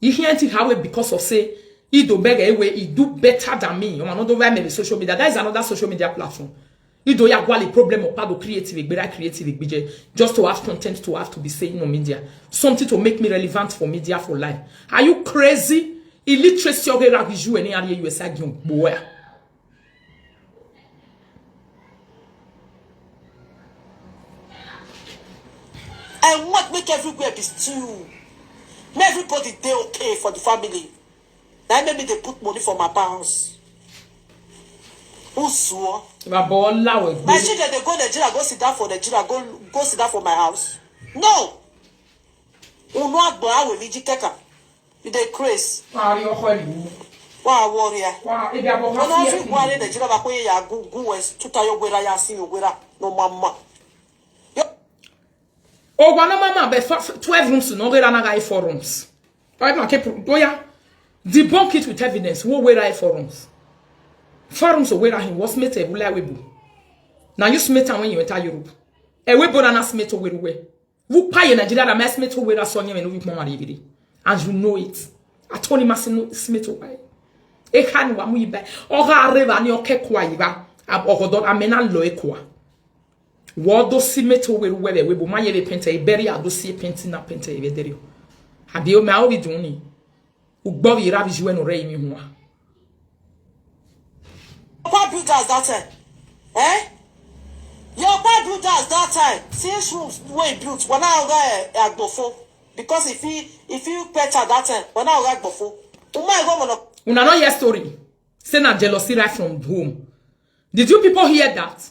You hear it how because of say he do beg away, he do better than me. You know, not over maybe social media. That is another social media platform. You do ya a problem or part of creative, just to have content to have to be saying on media. Something to make me relevant for media for life. Are you crazy? Illiteracy or you any area you say boy. I want make everywhere be still. Make everybody they okay for the family. Now maybe they put money for my parents. Who swore? My children they go Nigeria, go sit down for Nigeria, go sit down for my house. No. Uno boy will be keka. You dey craze. Wow, warrior. Wow, if you have one Nigeria ba ko ya go west tuta yo gwera ya sin yo gwera no mama. Oh, one mama be 12 rooms no get another 4 rooms. Right now, debunk it with evidence. Who were 4 rooms? 4 rooms of where he was made a webu. Now you smith when you enter Europe. A webo na smith over way. Vous payez Nigeria la mess meto we la sonye me no vi pon maribiri. And you know it. Atoni masino smeto way. E kan wa mu ibe. Ora reva ni okekwa iba. Ogodon amena lo ekwa. Wodo simeto we we bo maye be penta e beri ado si penti na penta e vederio. Abi o ma o bi duni. Ugbo wi ra bi juwe no re mi ho a. Papa built us that time. Eh? Your papa built us that time. Since we built, when I got Agbofo. Because if you better that time, when I got Agbofo. Una no hear story. Say na jealousy right from home. Did you people hear that?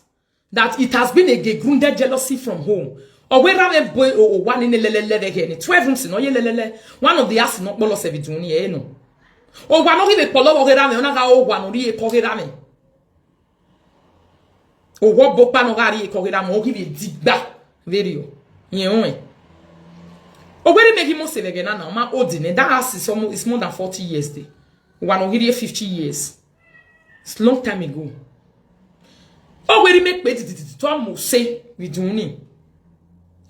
That it has been a grounded jealousy from home. Or where am boy or one in the lele again. 12 rooms no ye lele. One of the ass not bolo sevituni eh no. O wa no give polo o gerame ona ga o wa no ri e ko gerame. O wo bo pa no ga ri e ko gerame o give digba video. Yen o e. O where make him say again na ma odine that house is almost it's more than 40 years there. One o give 50 years. It's long time ago. Oh, where make to almost say we do need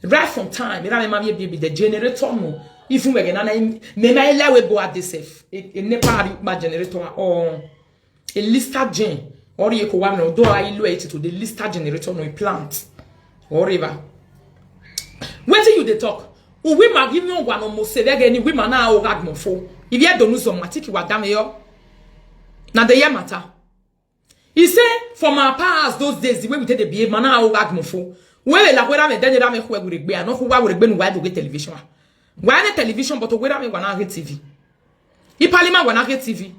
right from time. The generator no. If we again, me my lewe bo at this safe. A nepa ma generator or a lister gen or you ko one do I relate to the lister generator no plant or river. When do you they talk? Oh, we ma give you one almost say again. We ma na o ragmo fo. If you don't know some matiki wa dame yo. Na the year matter. He say from our past those days the way we take the behave mana o ragmofo we la kwera me denye da me ko egbe gbe no ko wa we gbe no wa do television wa na television but we me wa na TV I parliament wa na TV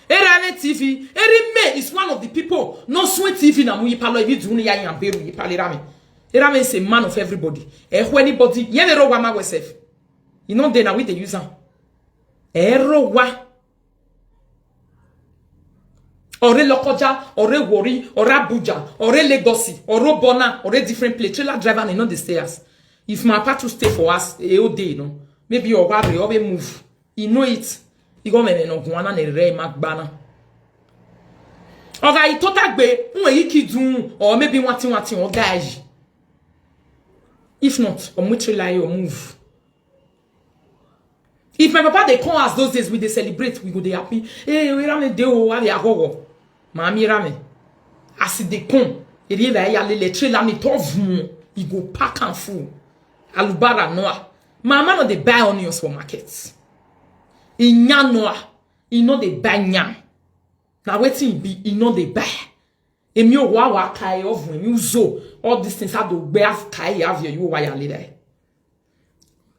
era na TV eri me is one of the people no sweet TV na mu yi palo bi du no ya yan beru yi palira me era me is a man of everybody who anybody ye le ro wa ma we self you know they na we the user ero wa Ore Lokoja, Ore Wori, Ore Abuja, Ore Legosi, Ore Bona, Ore different place. Trailer driver and not the stairs. If my part to stay for us a whole day, you know, maybe your worry or move. You know it. You go me no guana ne re magbana. Okay, total be you or maybe wanting or guys. If not, or much rely or move. If my papa they call us those days we they celebrate, we go they happy. Hey, we rame de o wa ya gogo. Mami rame. As they come, e dey la ya le trailer me to vum. E go pack and full. Alubara noa. Mama no dey buy onions for markets. E nya noa. E no dey buy nya. Na wetin be e no dey buy. Emi o wa kai of when you zo all these things do gbe af kai have you wa ya le there.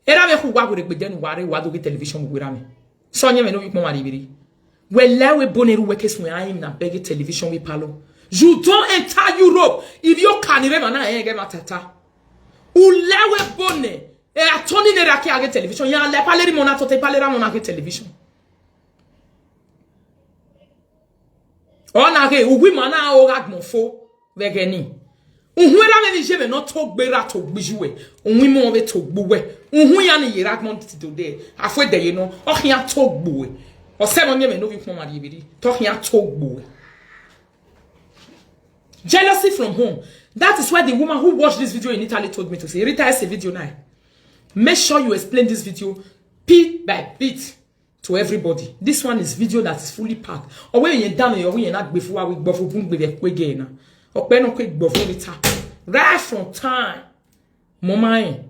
Era me ku wa go regbe den ware wa do television go rame. So nya me no wi mo mari biri. We lewe boneru weke swe aim na bege television we palo. You don't enter Europe if you can remember na ege matata. U lewe bone e atoni ne raki age television ya le paleri mona to te palera mona age television. Ona ge uwi mana o ragmofo wege ni. Unhuera me je me no to gbera to gbijuwe. Unwi mo be to gbuwe. Unhu ya ni ragmon today. Afwe de ye no o hia to gbuwe. Or seven years no people marry talking at talk boy. Jealousy from home. That is why the woman who watched this video in Italy told me to say, Rita, it's a video now. Make sure you explain this video bit by bit to everybody. This one is video that is fully packed. Or when you're done, you're not before we go for boom with again. Or pen or quick before Rita. Right from time. Mama.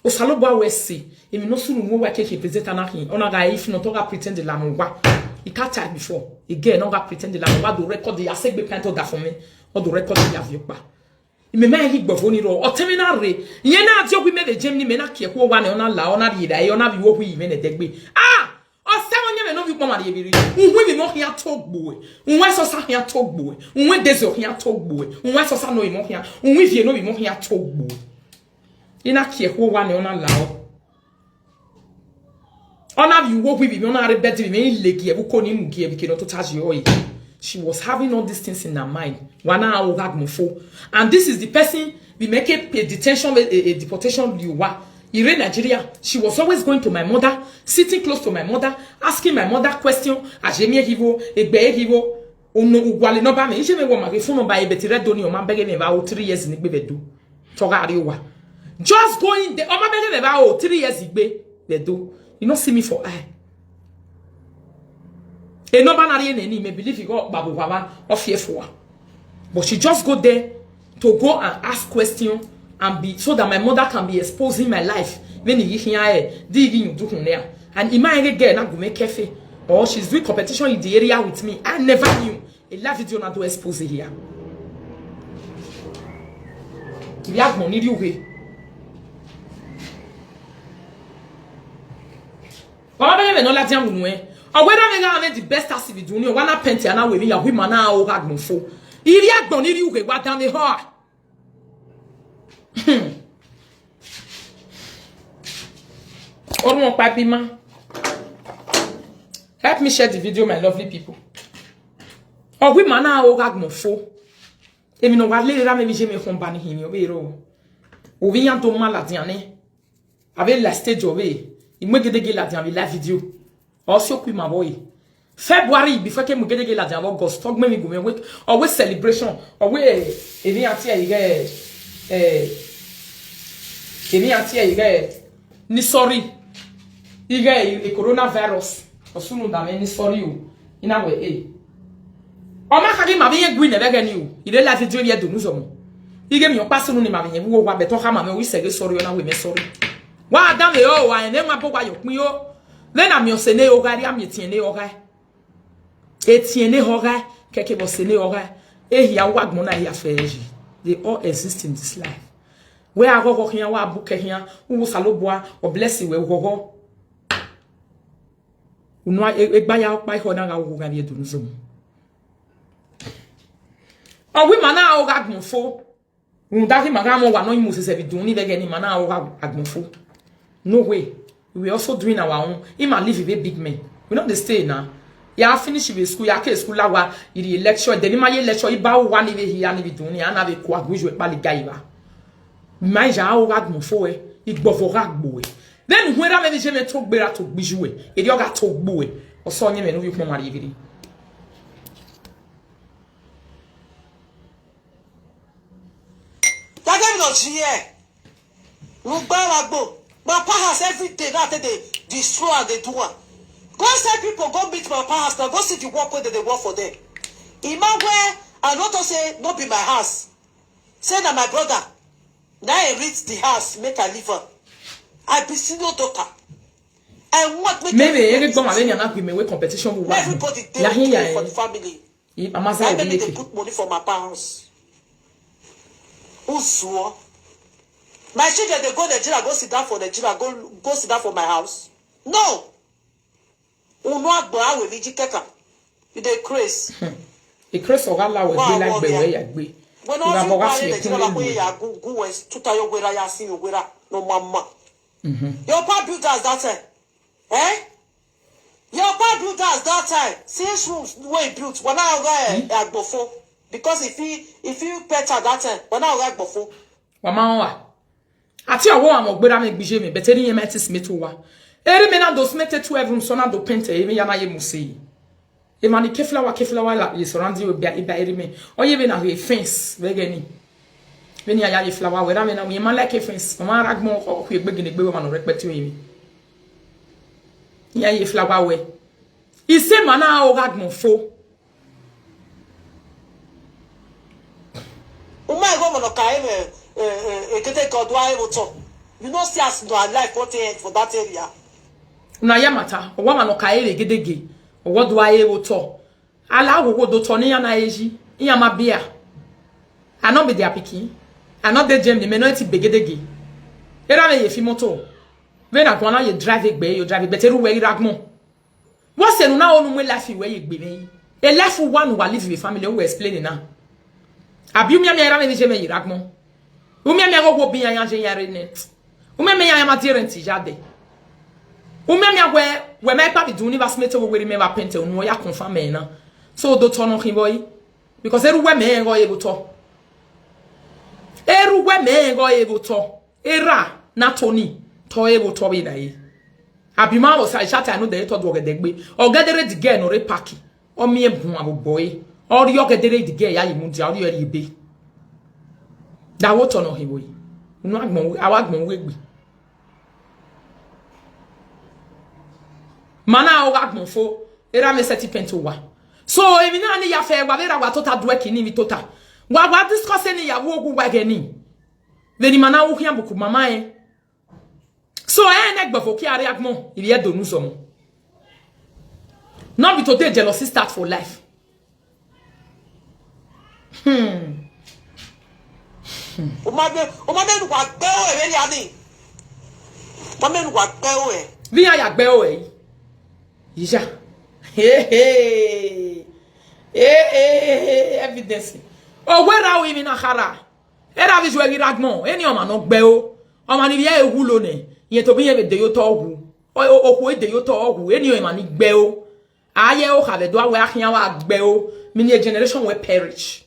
Osalobo we see. If you no sunu mo wa keke present anakin, ona ga if no to ga pretend la mo wa. He can't type before. Again, no ga pretend la mo wa do record the asegbe pento da for me. Or do record the avio pa. Me ma hi gbofo ni ro. O terminal re. Yen na ajo we me the Germany me na kie ko wa na ona la ona ri da e ona bi wo hu yi me na degbe. Ah! O se wonye me no bi poma de biri. Unwe bi mo hia talk boy. Unwe so sa hia talk boy. Unwe dezo hia talk boy. Unwe so sa no bi mo hia. Unwe vie no bi mo hia talk boy. Ina kie ko wa na ona la o. Ona you work with me, ona rebet me legi e ko ni mu gi e bi ke no to touch you. She was having all these things in her mind. Wana o ragmofo. And this is the person we make a detention a deportation you wa. In Nigeria, she was always going to my mother, sitting close to my mother, asking my mother question, ajemi hivo, egbe hivo, ono ugwale no ba me, je me wo ma ke phone ba e betire doni o ma bege me ba o 3 years ni gbe do. Toga ari wa. Just go in there. Oh, my baby, about 3 years igbe. They do. You don't see me for eye. E no banari any may believe you got babu baba or fearful. But she just go there to go and ask questions and be so that my mother can be exposing my life. When you hear digging you do there. And imagine girl not go make cafe. Or she's doing competition in the area with me. I never knew. A live video not to expose here. We have money you way. Why don't you know that young woman? Or whether they are the best as if you do, one up penty and away, your women are all hard for. If don't need you, what down the heart. Or more papi ma. Help me share the video, my lovely people. Or women are all hard for. Et nous va les ramer jamais compagnie hino vero. Ou vient to maladiane. Avec la stage over. Il me gede la dian la vidéo. Also kui my boy. February before que me gede la dian August. Talk me go me week. Always celebration. Always e vient tia ige ni sorry. Ige e coronavirus. Osunu da me ni sorry o. Ina we Oma kage ma bien gwi ne bega ni o. Ide la video ye do nous omo. Ige mi o passe no ni ma bien wo wa beto ka ma me we sege sorry na we me sorry. Wa adam e o wa ene ma bo wa yo pin o. Le na mi o se ne o ga ri am yetien ne o ga. Etien ne o ga keke bo se ne o ga. E hia wa gmo na hia feji. They all exist in this life. Where I go here wa bu ke hia, wo saloboa o bless we wo ho. Unwa egba ya okpa ho na ga wo ga ri do nous omo. Oh, we mana o agmonfo. Undaki magamo wa no imu se bi dun ni bege ni mana o agmonfo. No way. We also doing our own. Ima live with big men. We not the stay now. Ya finish with school, ya ke school la wa iri lecture, then ma ye lecture iba o wa ni be here ni bi dun ni ana be ko agbuju pa le gaiba. Ma ja o agmonfo e, igbofo ragbo e. Then where me je me to gbera to gbiju e. E di o ga to gbo e. O so yin me no wi pon mari gidi. My house every day that they destroy and they do one. Go say people go meet my house now. Go see the work where they work for them. Imagine I not to say not be my house. Say that my brother. Now I reach the house make I live on. I be senior doctor. I want make maybe everybody na be me competition with everybody there for the family. I they put money for my parents. Who swore? My children, they go the jail, go sit down for the jail, go sit down for my house. No. Unwa gba we viji keka. You dey craze. E craze o gala we be like be we ya gbe. When all you buy the jail la we ya go west tuta yo gwera ya sin yo gwera no mama. Your pa built us that time. Eh? Your pa built us that time. 6 rooms we built when I go agbofo because if you better that time when I go agbofo. Mama wa. Ati awo amogbera me gbije me beteri ye metis metowa. Eri me na do smete to every so na do pente e me ya na ye musei. E mani keflawa la ye surround you bia iba eri me. Oye be na we fence we gani. We ni ya ye flower we ra me na we man like a fence. Mama ragmo ko egbegene gbe we man respect you me. Ya ye flower we. Ise mana o ragmo fo. O my go mo kai me you know see us no life what for that area. Na ya mata o wa ma no kai le gedege o wo do aye wo to ala wo do to ni ya na eji ya ma bia ano be dia pikin ano de gem me no ti begedege era me ye fi moto we na kwa na ye drive egbe you drive beteru we iragmo wo se nu na onu mu life we ye gbe me a life one who live with family we explain now abi mi era me je me iragmo umi me go bi yan je yare net umi me yan ma direnti jade umi me we me pa bi do ni basmete we we me ba pente onu ya confirm me na so do to no kin boy because eru we me go able to era na toni to able to be dai abi ma was I chat I know the to do ogedegbe ogedere di girl no re paki o mi ebun aboboy ori ogedere di girl ya yi mu dia ori eri be da wo to no hin boy no agbon we gbe mana o agbon fo era me seti pento wa so emi na ni ya fe wa vera wa tota do ekini mi tota wa discuss ni ya wo ogu wa gani veni mana wo hia boku mama e so na gbafo ki are agbon ibi e donu so mo not be today jealousy start for life o ma be nu wa gbe o e ri ani ma me nu wa gbe o e vi ya gbe o e ija evidence o wera o imi na khara era vi jwe agbon eni o ma no gbe o ma ni bi e wulo ne yen to bi yen be de yo to ogu o ko e de yo to ogu eni o ma ni gbe o aye o have do we ahian wa gbe o mini generation we perish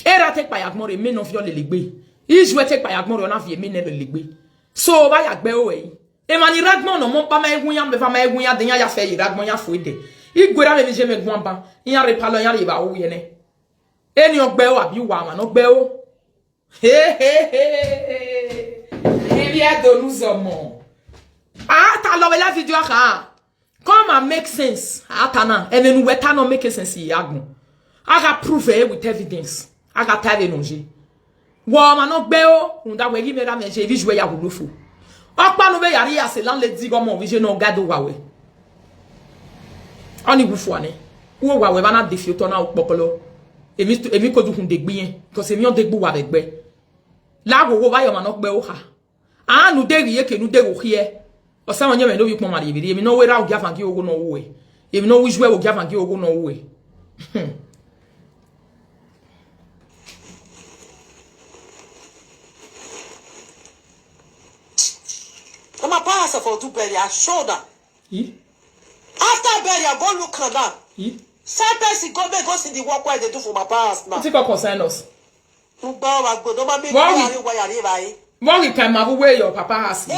era take by agbon re me no fi o lelegbe ijwe take by agbon re na fi me ne lelegbe so ba ya gbe o e mani ragbon no mo pa ma egun ya me fa ma egun ya de ya fe yi ragbon ya fo ide igwera me je me gun ba yan re palo yan re ba o ye ne eni o gbe o abi wa ma no gbe o ebi a do nous mo ta lo la video ha come and make sense atana and then we no make sense yagun aga prove with evidence aga tave nonje wo ma no gbe o unda we gi me ra me je vi jouer ya hulufo opa no be yari ya se lan le di go mo vi je no gado wa we oni wufu ani wo wa we ba na defi to na popolo emi ko du hun de gbe yen because emi on de gbo wa be gbe la wo ba yo ma no gbe o ha anu de ri ke nu de wo hie o sa won ye me no bi pon ma de bi emi no we ra o gia fan ki ogo no wo we emi no wi jouer o gia fan ki ogo no wo we my pastor for do burial shoulder. After burial, go look at that. Sometimes go see the work where they do for my past now. What concern us? What kind of way your papa has?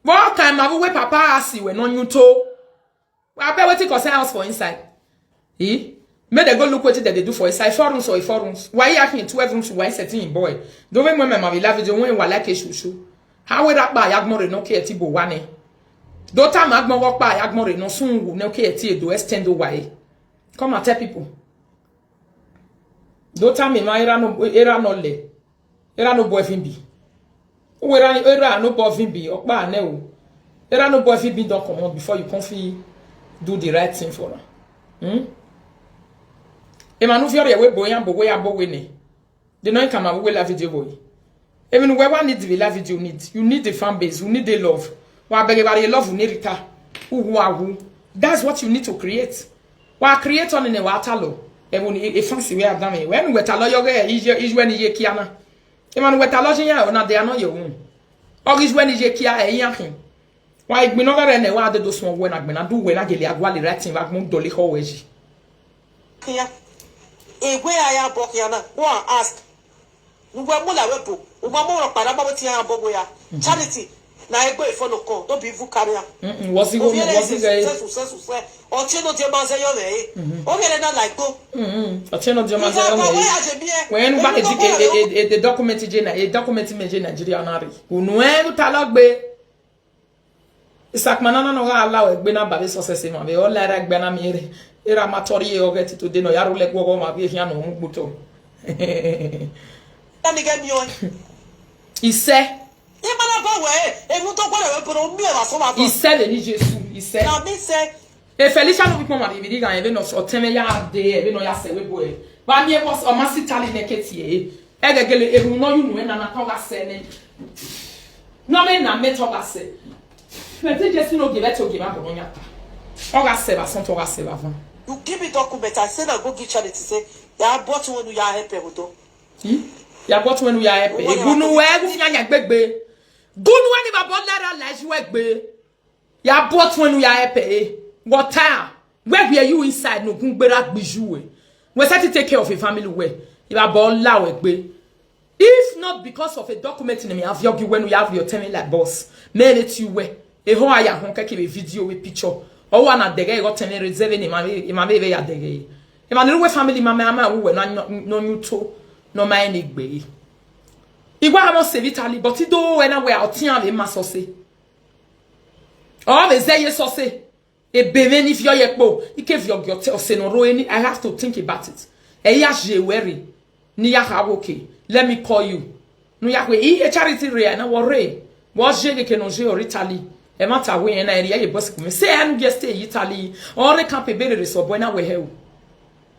What kind of way papa has when on you toe? I bet what it concern us for inside. May they go look what they do for inside forums or forums. Why are you 12 rooms? Why setting boy? Don't remember my beloved when we like a shushu. How would that buy Yagmore no care tibo wane? Dota Magma walk by Yagmore no soon no care tea do extend away. Come and tell people. Dota me my era no le. Era no boy fin be. Era no boy fin be or bar no. Era no boy fin be don't come on before you confy do the right thing for her. Emanu fiore we boy and boy and boy ne. The no come away la video boy. Even whoever needs the love you need the fan base, you need the love. Everybody love you need Rita. Who. That's what you need to create. What create on in the water law. Even a fancy way of damage. When we tell you is when you kiana. Even we tell you now they are not your own. Or is when you kia a yanking. Why we never in the water do small when I've been do when I get a wally ratting like Mum Dolly Howage. Here, a way I am Bokiana, go and ask. Mula wepo umamoro para babo ti an bogo ya charity na egbe ifolo kan to be vu carry am was it o che no je ma se yo re o gele na like go o che no je ma se yo when ba the document je na Nigeria na re unu en ta lo gbe Isak manana no ga ala egbe na ba be success ma be o la ra gbe na mi re era matori e o get to de no yaro le gwo ma be hia no mu gbuto il sait. Il sait le Jésus. Il sait. Et Felicia nous dit que il va no so teme ya de e no ya se we boy. Ba mi e was o ma sitali neketie. E gegele e no yu no na na to ga se ne. No me na me to ga se. Me te Jésus no give to give am ko nya ta. O ga se ba son to ga se ba van. You give me document I say na go give charity say ya bought when you ya help e ya bought when you are happy. Gunu we gu nya gbegbe. Gunu we ni ba bo lara la ji we gbe. Ya bought when you are happy. What time? Where were you inside no gun gbera gbiju we. We start to take care of a family we. You ba bo la we gbe. If not because of a document in me have you when we have your telling like boss. Me let you we. E ho aya ho keke be video we picture. O wa na dege go telling reserve ni ma be ya dege. E ma no we family mama we no you to no mind igbe Igwa amo se vitali, but ido ena we otian ve masose. Oh, me zeye sose. E beveni vyo yekbo. Ike vyo gyote osenoro eni. I have to think about it. E ya jeweri. Ni ya hawoke. Let me call you. No ya kwe. I charity re na worry. Was je ke no je Italy. E mata we ena eri ye boss kume. Se anu geste Italy. Ore kampe bere reso bo na we he.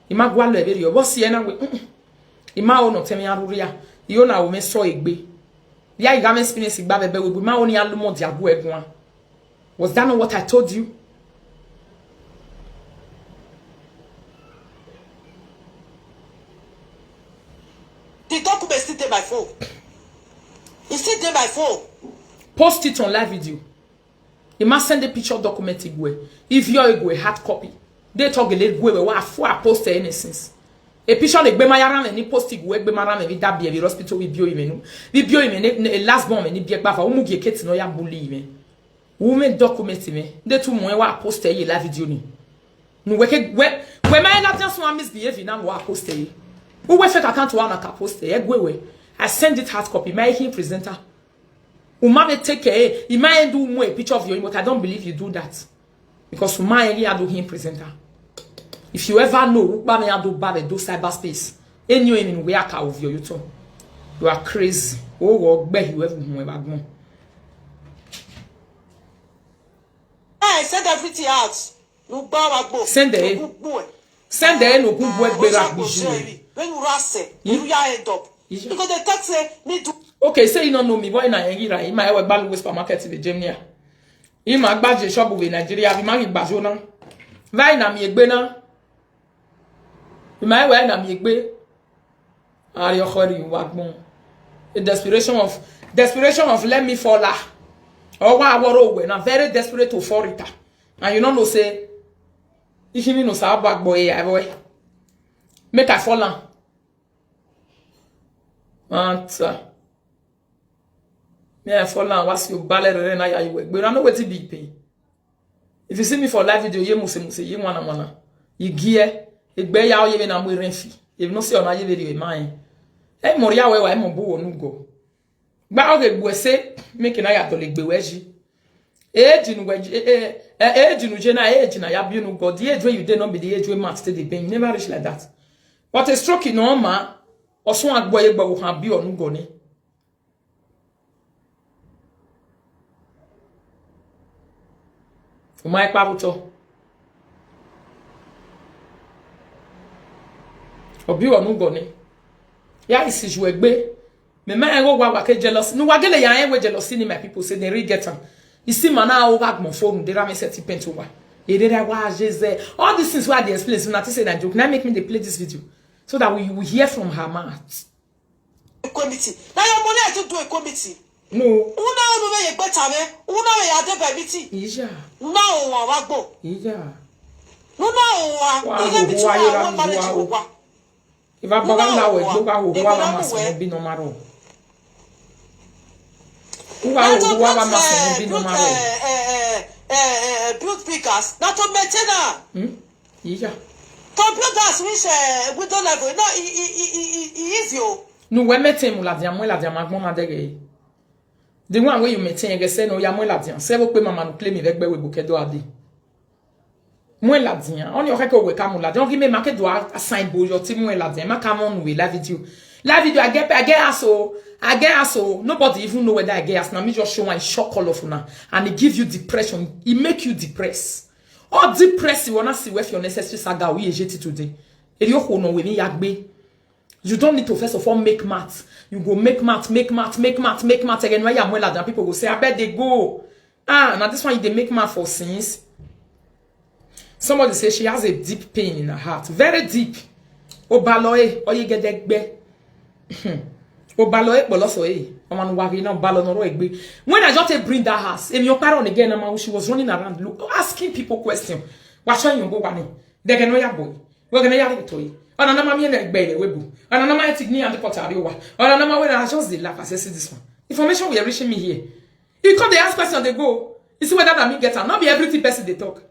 Ima gwalo e bere yo. Boss ena we. Ima ono temi aruria. Yo na wo me so egbe. Ya iga me spinning sigba bebe we. Ma oni alumo diago egun. Was that not what I told you? The document still take my phone. It still take my phone. Post it on live video. You must send a picture document igwe. If you're a hard copy, they talk a little way where I post innocence. A picture like Bemayaran and post igwe Bemaran and Vidabi the hospital with bio imenu. We bio imenu last bomb and Biak Bafa Umugi Kate no ya bully me. Women document me. They too more post a live video ni. No where my not just one misbehaving now wa post a. Who we fake account one aka post a I send it hard copy. My him presenter. Umame take care. You might do more a picture of you, but I don't believe you do that. Because Umame do him presenter. If you ever know Umame do bad do cyberspace, any you in we aka of you too. You are crazy. Oh, work be you ever go. I send everything out. No bow. Send the send the no good work better. When you rush you end up. Because the tax need to. Okay, say you don't know me. Why na yengira? Ima ewe balu supermarket in Germany. Ima agbaje shop in Nigeria. Ima igbajo na. Vai na mi egbe na. Ima ewe na mi egbe. Are you hurry wagbon? The desperation of let me fall lah. Oh, why woro we na very desperate to fall Rita. And you don't know say. If you know say back boy, I boy. Make I fall on. Answer. Yeah, fall on. What's your ballet na ya you work? But I know what it be pay. If you see me for live video, you must say you wanna. You gear. It be ya you na mo renfi. If no see on na video mine. Eh moria we wa mo bu onu go. Gba o ge gbo se make na ya to le gbe weji. Age nu age nu je na age na ya bi nu go. The age when you dey no be the age when mat stay the pain. Never reach like that. What a stroke in normal. Osun agboye gba wo kan bi onu go ni. O mai pa buto. Obi onu go ni. Ya isi ju egbe. Me ma en wa ke jealous. No wa gele ya en we jealousy ni my people say they really get am. You see man na o gag mo phone dey ram set pent over. They did wa jeze. All these things why they explain so not to say that joke. Now make me they play this video so that we will hear from her mouth. Committee. Now your money I to do a committee. No. Una no me better me. Una me ya de committee. Ija. Una o wa gbo. Ija. Una o wa. Ile bi ti wa manage wa. If I baga na we gbo ka ho wa ma so bi no maro. Wa ma so bi no maro. Build pickers. Not to maintain. Yeah. Computers which we don't level. No, easy. No, we maintain la diamant ma dege. The one where you maintain you say no ya mo la dian. Se wo pe mama no claim avec be we bouquet do ade. Mo la dian. On yo reko we ka mo la dian. On ki me market do assign bo yo ti mo la dian. Ma ka mon we la video. La video I get aso. Nobody even know whether I get as. Now me just show one shock color for now. And it give you depression. It make you depressed. Or depressed you wanna see where your necessary saga we ejeti today. You don't need to first of all make math. You go make math again. Why you are than people go say, I bet they go. Now this one they make math for sins. Somebody say she has a deep pain in her heart. Very deep. Obaloe, or you get that be. Obaloe, boloso when I just bring that house, and your parent again, she was running around asking people questions. What's why you go one? They can know your boy. We're gonna yell to you. And I'm not a baby, webu. And I'm not taking and the potario. And I'm not I just the laugh. I say this one. Information we are reaching me here. You come they ask questions, they go. You see whether that me get and not be everything person they talk.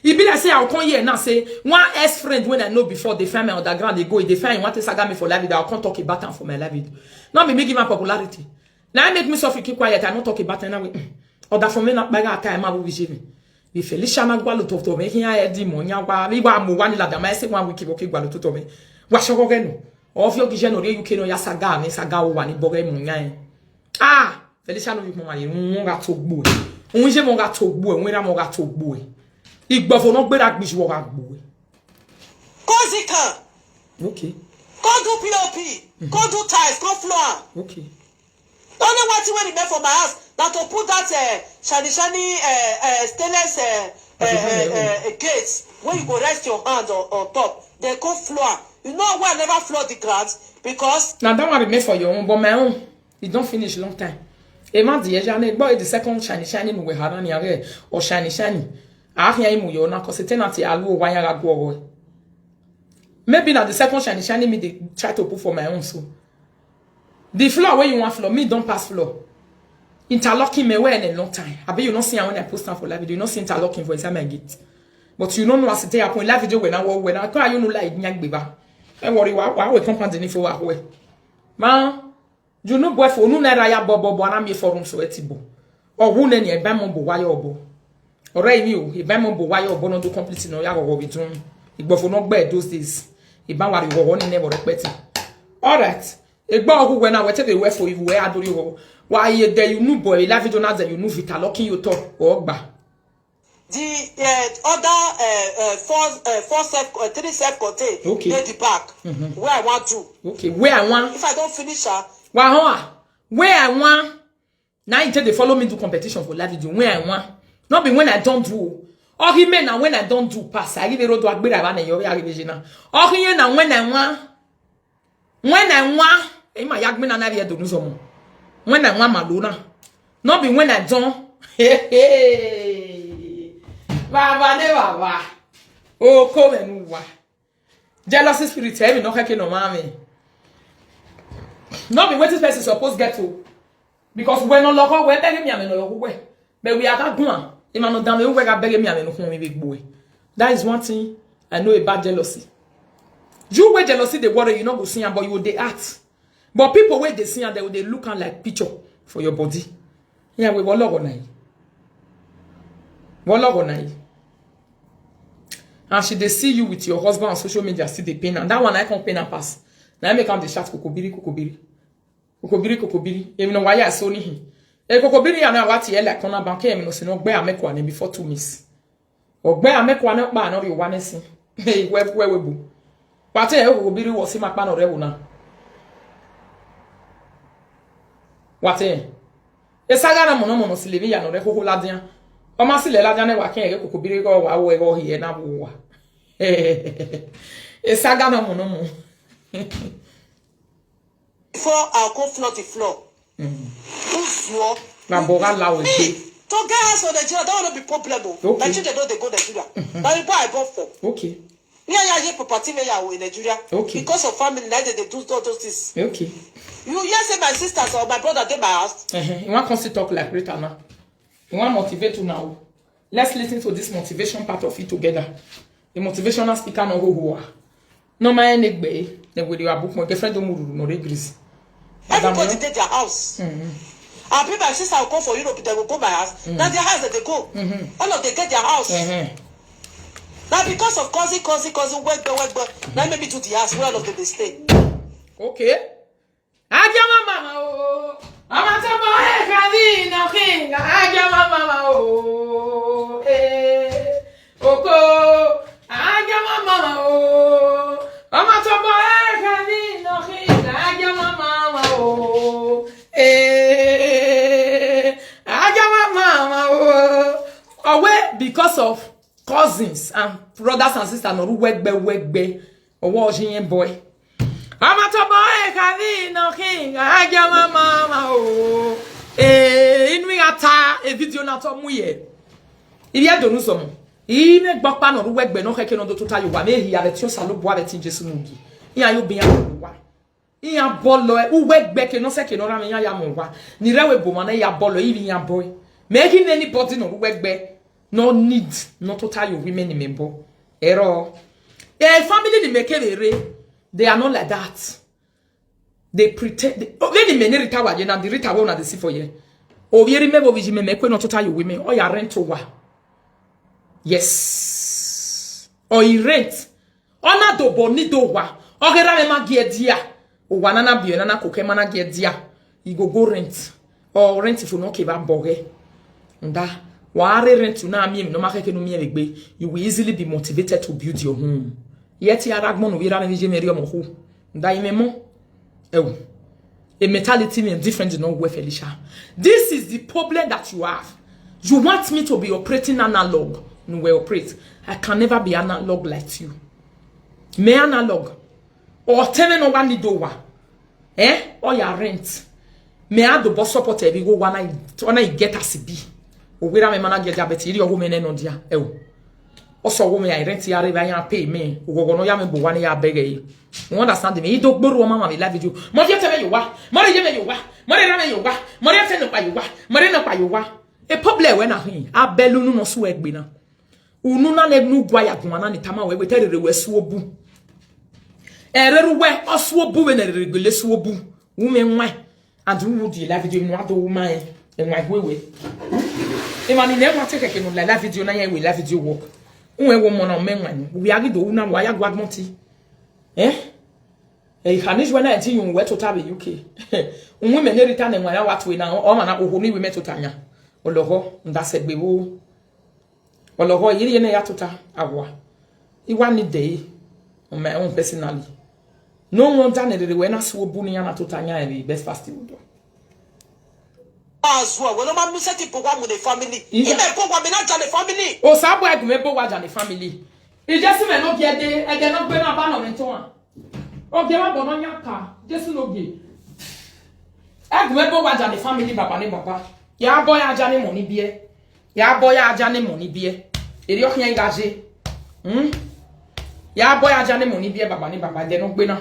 It be like say I'll come here and now say one ex-friend when I know before they find me underground, they go, they find want to saga me for life, I'll come talk about them for my life. Not me making my popularity. Now I make myself keep quiet, I not talk about it. Or that for me not by that time I will be shaving. The Felicia na gwa luto to me here di mo nya gwa mi gwa mo wani la da ma se 1 week boke gwa luto to me. Wa shoko ge no. O fi ogi je no re UK no ya saga mi saga wo wani boge mo nya. Ah, Felicia no bi mo mari mo ga to gbo. Ohun je mo ga to gbo e, won mo ga to gbo e. Igbofo no gbera gbisu wo ga gbo e. Cause can. Okay. Go do POP. Go do tiles, go floor. Okay. Only one thing when he made for my house, now to put that shiny stainless gates where you go rest your hand on top. They go floor. You know why I never floor the ground? Because now that one be made for your own, but my own it don't finish long time. E ma di jamais boy the second shiny mu we harani are or shiny. Ah here mu yo na cause tenant alu wire ga go. Maybe now the second shiny me they try to put for my own so. The floor where you want floor, me don't pass floor. Interlocking me where in a long time. I bet you not see when I post time for live video, you not see interlocking for exam I get. But you don't know as it take upon live video when I cry you know like nyak beba. Don't worry, why we company ni for wa. Man, you know boy for no na ya bobo na me forum so etibo. Or who na ni e ba mo bo wa ya obo. Ora mi o, e ba mo bo wa ya obo no do complete no ya go betun. Igbofo no gba those days. E ba wari wo ni never respect. All right. Egba ogu when I wete the way for you where adori ho. Why you there you know boy live video na you know Vita locking you talk or gba. the other three self-contained near the back where I want to. Okay, where I want. If I don't finish her. Where I want. Now you tell they follow me to competition for live video. Where I want. Not be when I don't do. Or he may now when I don't do pass. I give a road to Agbera and your original. Or he now when I want. When I want. My yagmen and I do no more. When I want Madonna. Not be when I don't. Hey. Baba ne baba. Oh, come and wa. Jealousy spirit heavy no heke no mami. Not be what this person supposed get to. Because when no logo we beg me am no logo we. But we are that one. E man no down we ga beg me am no come big boy. That is one thing I know about jealousy. You where jealousy they worry you not go see am but you they act. But people where they see am they look am like picture for your body. Yeah, we logo na yi. Logo na yi. And she they see you with your husband on social media, see the pain, and that one I can't pain and pass. Now I make them the chat kokobiri. Even know why I saw ni. Kokobiri and what he like on a bank, I mean, no bear make one before 2 miss. Or bear make one up by no you want to see. Hey, where we boo. But I kokobiri was him a pan or rebuna. What eh? A saga monomono silivia no reco ladian. O ma sile ladian e wa ken kokobiri go wa we go here na wo. E saga no monomo. Before I'll go floor to floor. Floor. Na boga la we dey. To get us for Nigeria, that will not be problem. Okay. Nigeria don't they go Nigeria. Now you buy I bought for. Okay. Yeah, property where you in Nigeria. Okay. Because of family, like they do all those things. Okay. You hear say my sisters or my brother they my house. You want to talk like Rita now. You want to motivate you now. Let's listen to this motivation part of it together. The motivational speaker no go. No man negbe. They will your book my girlfriend don't move no regrets. Everybody did their house. And people my sister will come for Europe, they will go my house. Now their house that they go. All of they get their house. Now because of cousin, work. Now maybe to the house where all of them they stay. Okay. Ajama mama oh. Amatomo e kavina kinga. Ajama mama oh. Oko. Ajama mama oh. Amatomo e kavina kinga. Ajama mama oh. Ajama mama oh. Away because of cousins and brothers and sisters no wegbe. Owo ojin boy. Amatomo e kavina kinga. Ajama mama oh. Inwi ata e video na to muye. Ibi adonu somo. Ime gbapa no wegbe no keke no do total yo wa me hi abetio salo bo abeti Jesu mungi. Iya yo biya wa. Iya bolo e wegbe ke no seke no ra me ya mo wa. Ni rewe bo ma na ya bolo ibi ya boy. Making anybody no wegbe. No need not to tell you women in member. Error. A family they make it, they are not like that. They pretend. When the men Rita wa, the Rita won't have see for you. Oh, you remember we make not to tell you women. Oh, you rent over. Yes. Or you rent. Ona do boni do wa. Ogera me magie dia. O wanana bi na koke mana gie dia. You go rent. Or rent if you no keba boge. Nda. Ware rent na mi no makeke no mi egbe. You will easily be motivated to build your home. Yet ya ragmon we ra me je meri omo ho. Nda imemo. Ewo. A mentality is different in where Felicia. This is the problem that you have. You want me to be operating analog. No way operate. I can never be analog like you. Me analog. Or tell no one do wa. Or your rent. Me add the boss support every go when I get a CB. Or where I man get diabetes, your woman and on dia. Also, woman I rent ya river pay me. Who go no yam bo one ya beg you. You understand me? You don't borrow mama me love you. Mother tell me you wa. Mother you you wa. Mother rame you wa. Mother tell no pa you wa. Mother no pa you wa. A problem when I belu no so egbe na. Unu na nu gwa ya gwa na ni tama we tell the we so bu. Ereru we oso bu we na regule so bu. Women why and who would you love you no ado woman en why we. E mani ne wa take ke no la video na ya we la video work. Unwe wo mo na menwan. We agi do una wa ya gwa monti. Hanish when I tell you where to tab UK. Women return and why what we now or man who we met to Tanya. Oloho, that said we will. Oloho, ye ne yatuta, awa. He wanted day on my own personally. No one done it when I saw Buniana to Tanya and the best fast wood. As well, when I'm setting program with the family, in the program, not the family. Oh, Sabwa, I remember what the family. It just may not get there and they're not going to abandon one. Oh, they are born on your car. Just no gay. I remember what the family papa. Ya boy a jane money beer. Ya boy a jane money beer. Eri okyan engagé. Ya boy a jane money beer baba de no gbe na.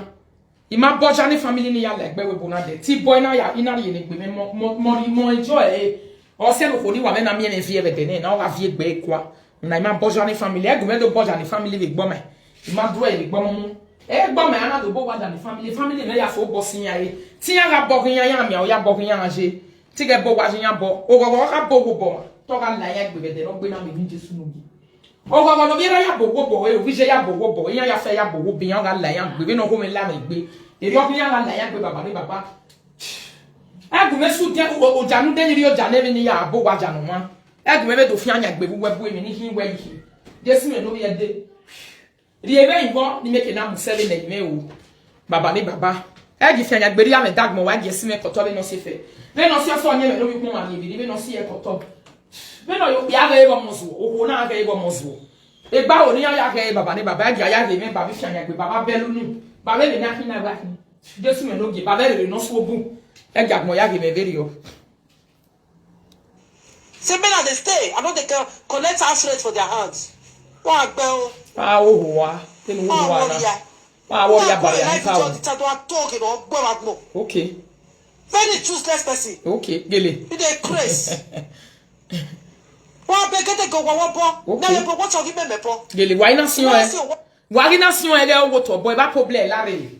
Ima boy jane family ni ya legbe we bona de. Ti boy na ya ina ye ni gbe mo enjoy. O se no foni wa me na me vie be de na o ga vie gbe kwa. Na ima boy jane family e gbe do boy jane family we gbo me. Ima do e gbo mo. E gbo me ana do boy wa jane family na ya fo boss yan ye. Ti ya ga boy yan ya mi o ya boy yan anje. Tige bo wajinya bo ogogo ka bo bo to ka la ya gbe de no gbe na me ni Jesu no bi ogogo no bi ra ya bo e o je ya bo yan ya fe ya bo bi yan ga la ya gbe no ko me la me gbe eri o bi yan ga la ya gbe baba ni baba agu me su de o janu de ri o jane mi ni ya bo waja no ma agu me be do fi anya gbe bu we bu mi ni hin we yi Jesu me no bi e de ri e be yin ni make na mu 7 na me o baba ni baba egi fi anya gbe ri ame dagmo wa Jesu me ko to be no se fe. Ve no si aso nye me no bi kuma ni bi ve no si e koto. Ve no yo ya ga ego mozu, o na ga ego mozu. E gba o ni ya ga e baba ni baba ga ya ga me baba fi anya gbe baba belu nu. Baba le na kina ba kin. Jesu me no gi baba le no so bu. E ga mo ya ga me very yo. Say men they stay, I know they can collect house rent for their hands. Wa gbe o. Ah o wa, te no wa na. Ah wo ya ba ya ka o. Okay. Very useless person. Okay, gele. You dey craze. Wa be get go wa bo. Na le bo what you give me po. Gele, why na sion e? Why na sion e le o to boy ba problem la re.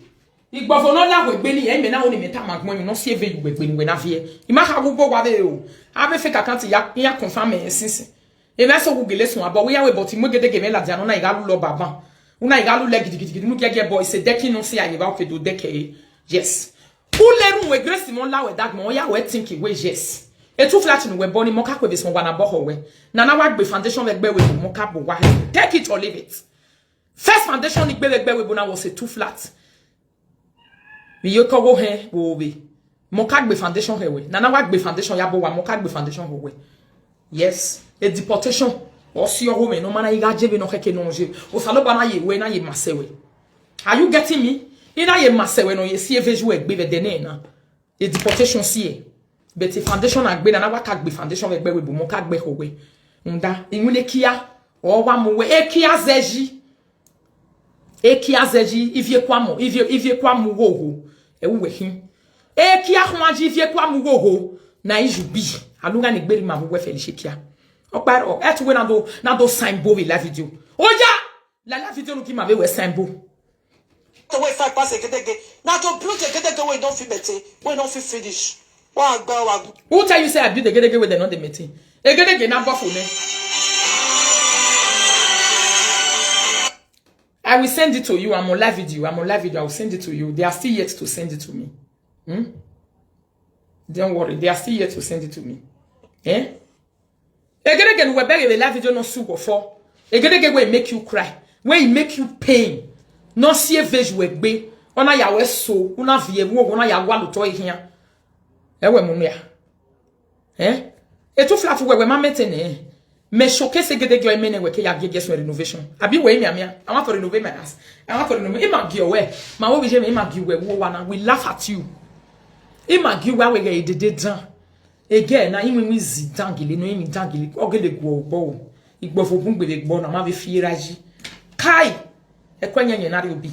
Igbofo no la we gbe ni e me na o ni me ta magbon mi no see eve gbegbe ni we na fie. I ma ka go wa be o. A be fake account ya confirm e since. E na so go gele sun abo we ya we but mo gede ge me la dia no na igalu lo baba. Una igalu le gidigidi nu gege boy se deki no see aye ba o fe do deke. Yes. Uleru we grace mo la we dag mo ya we think we yes. E two flat no we boni mo ka kwe be wana boho we. Na na wa gbe foundation we gbe we mo ka bo wa. Take it or leave it. First foundation ni gbe we bo na was a two flat. Mi yo ko go he wo be. Mo ka gbe foundation he we. Na na wa gbe foundation ya bo wa mo ka gbe foundation ho we. Yes, a deportation. O si yo home no mana iga jebe no keke no je. O salo ba na ye we na ye masewe. Are you getting me? Ina ye masewe no ye si eveju egbe ve dene na. E deportation si e. But the foundation agbe na wa ka gbe foundation egbe we bo mo ka gbe ho we. Nda inwune kia o wa mo we e kia zeji. E kia zeji ivie kwa mo ivie kwa mo wo e wo hin. E kia hwaji ivie kwa mo wo na ijubi. Alunga ni gberi ma wo Felicia kia. Okparo, et we na do sign bo we la video. Oja! La video no ki ma we sign bo. The way 5 pass egedege. Now to build egedege we don't feel better. We don't feel finish. Who tell you say I build the gedege with the not the meeting? A gedege na buffalo. I will send it to you. I'm on live video. I will send it to you. They are still yet to send it to me. Don't worry. They are still yet to send it to me. Eh? A gedege we beg a live video no sugar for. A gedege will make you cry. When it make you pain. No see a veg we be. Ona ya we so. Una vie wo. Ona ya walu to here. Ewe mumia. Eh? Etu flat we ma metene. Me showcase gedege o emene we ke ya gege so renovation. Abi we mi amia. I want to renovate my house. I want to renovate. Ima gi we. Ma wo bi je me ima gi we wo wana. We laugh at you. Ima gi we ge dede dan. Again na imi zi dangile no imi dangile. Ogele gbo gbo. Igbo fofun gbele gbo na ma be fi raji. Kai. Ekwenye nye na obi.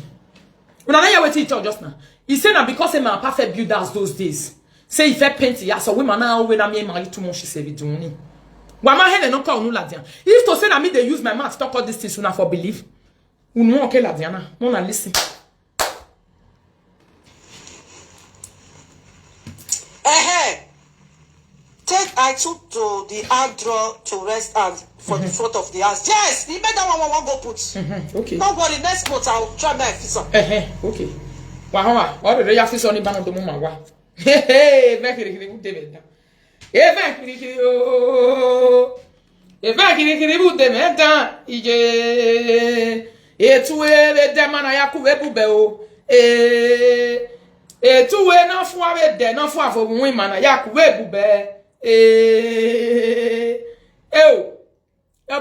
Una na ya wetin talk just now. He said that because a man perfect builders those days. Say if I paint ya so women now when I marry too much she say doing. Wama hele no call no ladian. If to say that me they use my mouth to talk all these things una for believe. Unu okay ladiana. Mona listen. Take I took to the hard draw to rest hand for the front of the house. Yes, the better one go put. Okay. Don't worry, next month I'll try my officer. Okay. Wahawa, all the office on the bank of the mama wa. Hey, back in the David. Eh, back in the oh. Eh, back in the boot de meta. Tu le demana yakuwe bubeo. Tu na fwa we de na fwa fo women na yakuwe bube.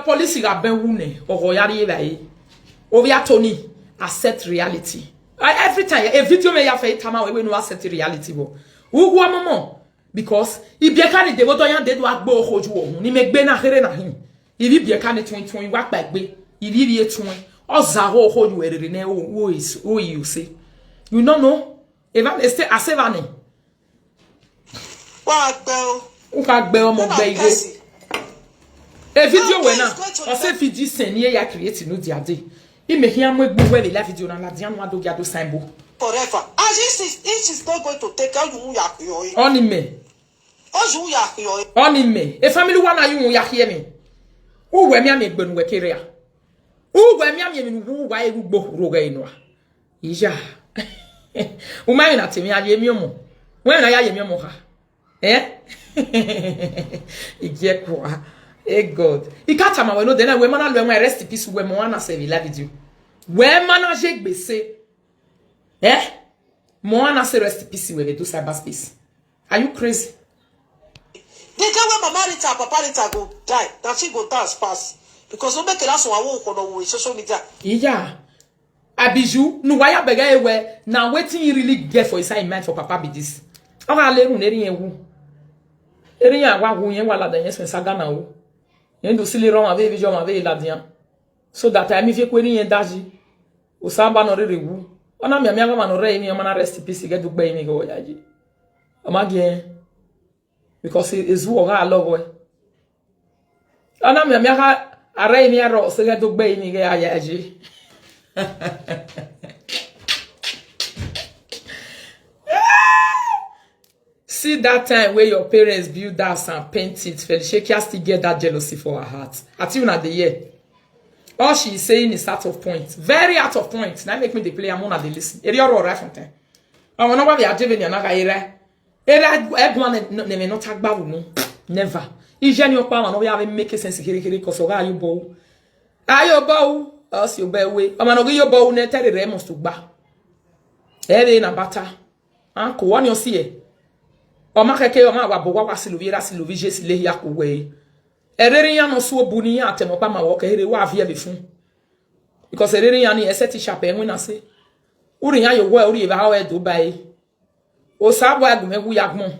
Police ga ben wune oro yari bai. Ovia Tony accept reality. Every time a video me ya fe tama we no accept reality bo. Ugu amamo because ibieka ni de wodo yan de do agbo oju ohun ni megbe na here na hin. Ibi bieka ni twin wa gbagbe. Ibi bi etun. Oza ho oju erere na o is o you say. You don't know? Even stay asevani. Wa gbe Uka gbe omo gbe igo. A video we na. O se video sen ye ya create no dia dey. I me hia mo egbu we la video na la dia no ado gado sign forever. As if she's not going to take out you ya yo. Oni me. Oju ya yo. Oni me. E family one na you ya hear me. Wo we mi am egbe no we kere ya. Wo we mi am ye mi wo wa egbo roga ino. Ija. Uma na temi aye mi omo. When na ya ye mi omo ha. Eh? Igekwa. Eh God. Ikata ma we no den we mana lo en rest peace we mo na save la video. We mana je gbese. Eh? Mo na say rest peace we do cyberspace. Are you crazy? The girl when Mama Rita, Papa Rita go die, that she go dance pass. Because no make it so I won't go social media. Yeah. Abiju, no why bega ewe. Now waiting you really get for inside mind for Papa be this. Oga le ru neri ewu. Eri ya wa hu yen wala dan yes saga na wo. Yen do sile ron ave video ma ave ladian. So that I me fe kweri yen daji. O samba no rere wu. Ona mi amiaga ma no re mi ma rest peace get do gbe mi go yaji. Amage because it is who oga love we. Ona mi amiaga are mi aro so get do gbe mi go yaji. See that time where your parents build house and paint it, Felicia still get that jealousy for her heart. At you na the year. All she is saying is out of point. Very out of point. Now make me the play, I'm on the listen. Eri oro right from time. I want to be a jeveni na era. Era egwan ne me not tag babu no. Never. Ijeni opa ma no we have make sense kiri cause oga you bow. Ayo bow. Us you bear way. I'm not your bow ne tell the remos to ba. Ere na bata. Ko won you see. O ma keke o ma wa bo wa siluvira siluvije sile ya ko we. Ere ya no so buni ya atemopa ma wo ka ere wa afia befun. Because ere ya ni eseti sharp enwe na se. Uri ya yo we uri e ba ha we do bai. O sa bo agumegu ya gbon.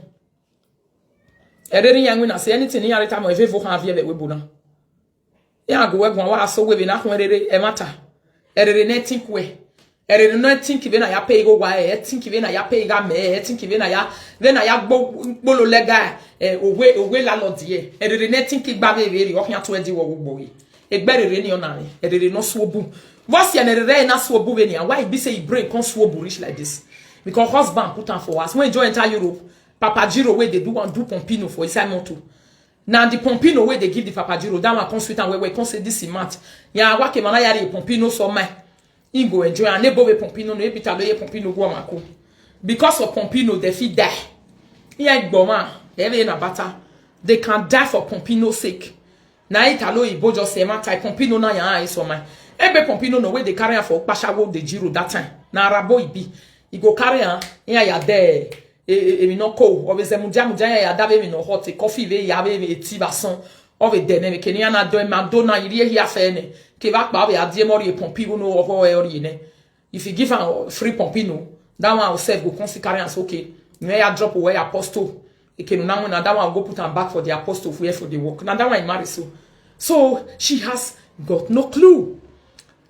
Ere ya enwe na se anything ya reta mo efefo ha afia be we bu na. Ya go we gbon wa so we be na ho ere e mata. Ere na tikwe. ere no think we na ya pay go wa think we na ya pay ga me think we na ya gbolo lega owe landlord ye ere ne think gba be ri o hia to edi wo gbogbo yi egberere ni ona ni ere no so obu what's your ere na so obu we ni why be say you brain come so obu rich like this because husband put am for us when you enter Europe Papa Giro wey they do Pompino for inside motor. Now the Pompino way they give the Papa Giro that one come sweet and we come say this amount. Ya wa ke mana yari Pompino so my. He go enjoy and neighbor with Pompino no epita loye Pompino go amako. Because of Pompino they fit die. Yeah gboma, they na bata. They can die for Pompino's sake. Na italo ibo just say man type Pompino na ya so my. Ebe Pompino no way they carry for Pashawo the Giro that time. Na rabo ibi. He go carry an ya there. E mi no ko obese muja ya dabe mi no hot coffee ve ya be eti bason o ve dene me kenya na do ma do na iri hi afa ne ke va pa be adie mori pompino no o ori ne if you give am free pompino that one will serve go consider as okay you ya drop away apostle e ke no na that one go put am back for the apostle for the work na that one marry so she has got no clue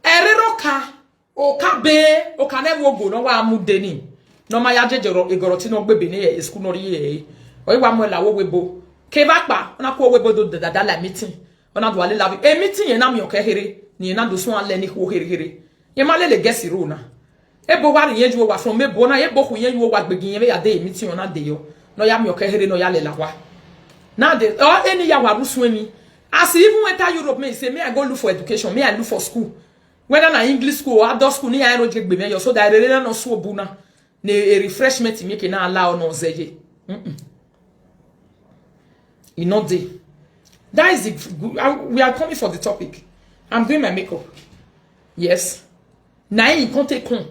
ereroka o ka be o ka never go no wa mu deni no ma ya jejero igoroti no gbebe ni e school no ri e o iwa mo la wo webo ke ba pa ona ko webo do dada la meeting ona do ale la e meeting ye na mi o ke here ni na do so ale ni ko here ye ma le gesi ro na e bo wa ri ye ju wa from me bo na ye bo ku ye ju wa gbegin ye ya de meeting ona de yo no ya mi o ke here no ya le la wa na de o eni ya wa rusu emi as even enter Europe me say me I go look for education me I look for school whether na English school or adult school ni I no je gbe me yo so that re no so obu na a refreshment make na allow no zeye. You know the that is it. We are coming for the topic. I'm doing my makeup. Yes. Na in conte con.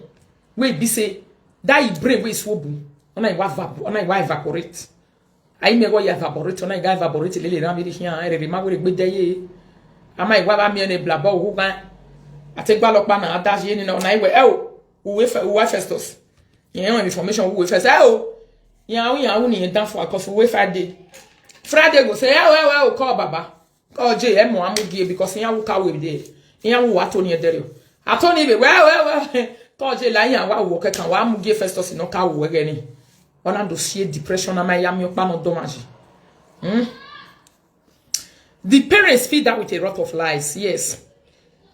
We be say that you brain we swobu. Ona I evaporate. I me go evaporate. Ona I evaporate lele na mi di hian. I re ma we gbe deye. Ama iwa ba mi ene blabo hu gan. Ategba lokpa na adaje ni na I we we Festus. Yeah, information we first. Oh, yeah, we done for a coffee way Friday. Friday go say, well, call Baba. Call JM, I'm give because he will call with day. He will what on your day. I told him, well, call J Lion, what work can one give first us in no car again. On a dossier depression, and my yam your pan of domage. The parents feed that with a lot of lies, yes.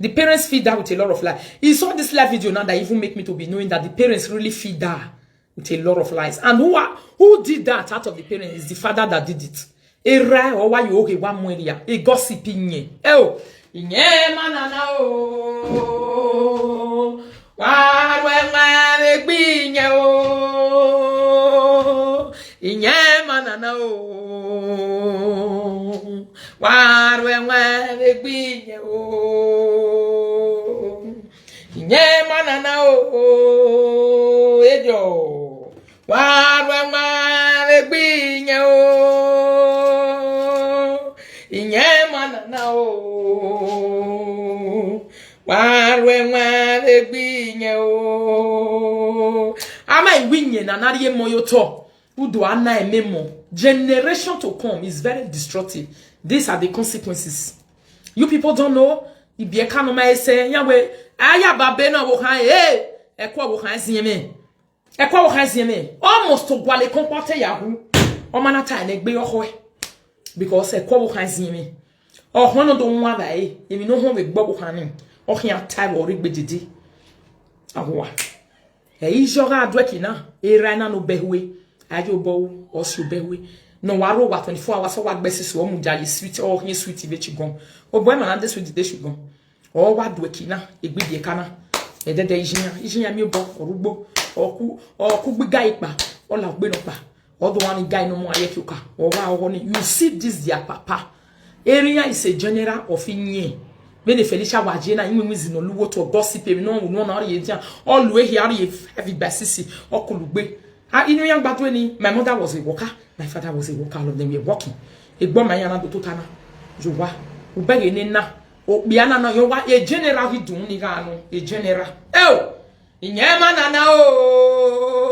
The parents feed that with a lot of lies. He saw this live video now that even make me to be knowing that the parents really feed that with a lot of lies. And who did that out of the parents is the father that did it. A rare or why you okay one more year. A gossiping. Oh, inye manana oh. Warwe mane binye oh. Inye manana oh. Warwe mane binye oh. Inye manana oh. Ejo. Warwe mane binye oh. Inye manana oh. Warwe mane binye oh. Ama winye na nariye moyo to. Udo ana ememo. Generation to come is very destructive. These are the consequences. You people don't know. Ibieka no ma say yawe aya babe na wo kan ekwa wo kan zieme. Ekwa wo kan zieme. Almost to gwale comporte yahu. O mana ta na gbe yoho because ekwa wo kan zieme. O hono do nwa da emi no ho we gbo wo kan ni. O hia time wo rigbe didi. Awa. Ijora adweki na era no behwe. Ajo bo o si behwe. No waro wa 24 hours so wa gbesi so mu jaye sweet o hin sweet be chigon. O boy man and sweet de chigon. O wa dweki na egbedie kana. E dede ijinya mi bo orugbo. Oku gbiga ipa. O la gbe no pa. O do one guy no mo ayekioka. O wa ni you see this their papa. Area is a general of inye. Bene Felicia waje na inwe mizi no luwo to gossip me no na re ye all the way here heavy basisi okulugbe. Inu yang gbadu ni my mother was a worker, my father was a worker, all of them were working. Egbo ma yana do totana. Jowa, ubege ni na. O biana na yo wa a general hidun ni ga no, a general. Inyema na na o.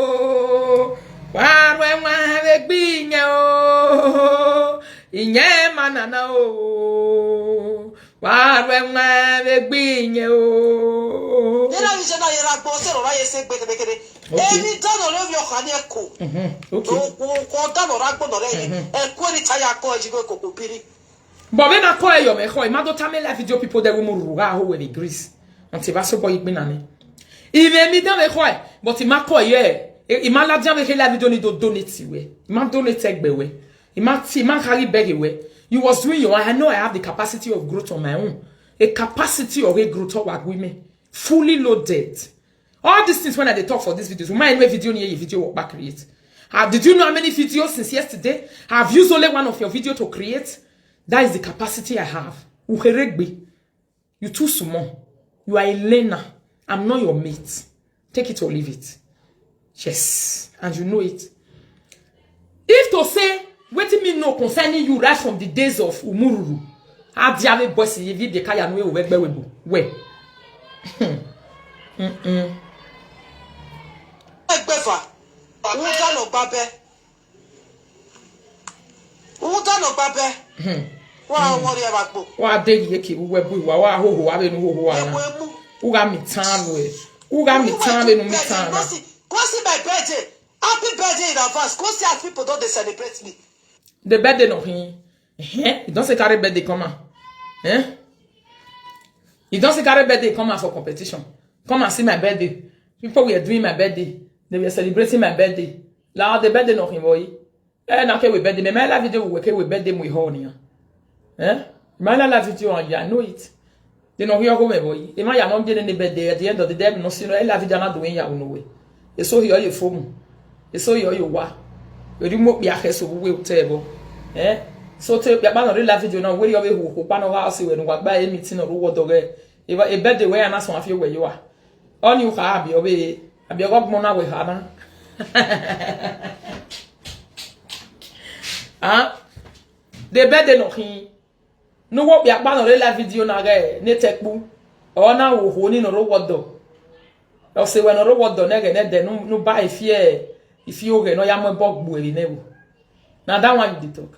Warwe wa be gbinye o. Inyema na na o. Warwe wa be gbinye o. television na yera gbo se ro ra ye se gbekere emi dono le vi okan ni eko okay ko dono ra gbo no re yin e ko ri taya ko ejigo koko piri but when I call you me ho ma do tame la video people that we mo ruga ho we the grace until va so boy igbe na ne il me dans le ho but il m'a call il m'a la dire avec la vidéo ni do donate we il m'a donate egbe we il m'a carry beg we you was doing your I know I have the capacity of growth on my own a capacity of a growth of women fully loaded. All these things when I talk for these videos, we might video near your video back create. Did you know how many videos since yesterday? I've used only one of your video to create. That is the capacity I have. You too small. You are a learner. I'm not your mate. Take it or leave it. Yes, and you know it. If to say, wait me know concerning you right from the days of Umururu. A diable boss ye vi de kaya no we webu. We. Egbefa. Uta no babe. Uta no babe. Wa wori e bagbo. Wa de ye ki webu wa hoho wa be no hoho wa na. Uga mi tan we. Uga mi tan we no mi tan na. Go see my birthday. Happy birthday in advance. Go see as people don't they celebrate me. The birthday no hin. You don't say carry birthday come on. You don't say carry birthday come on for competition. Come and see my birthday. People were doing my birthday. They were celebrating my birthday. Là, the birthday no hin boy. Na ke we birthday. Mais la vidéo we ke we birthday mo ho ni. Mais la vidéo on ya know it. They no hear go me boy. E ma ya no dey the birthday at the end of the day no see no la vidéo na do ya no we. E so here you phone. E so here you wa. You remove ya heso we table. So te ya ba no la video na we yo be ho pa no house we no gba e meeting no wo do ge e birthday we na so afie we you are on you ha bi obe abi go mo na we ha na the birthday no hin no wo ya ba no la video na ge ne tekpu o na wo ho ni no ro wodo o se we no ro wodo na ge ne de no ba if you ge no ya mo bogbu e ne wo na that one you dey talk.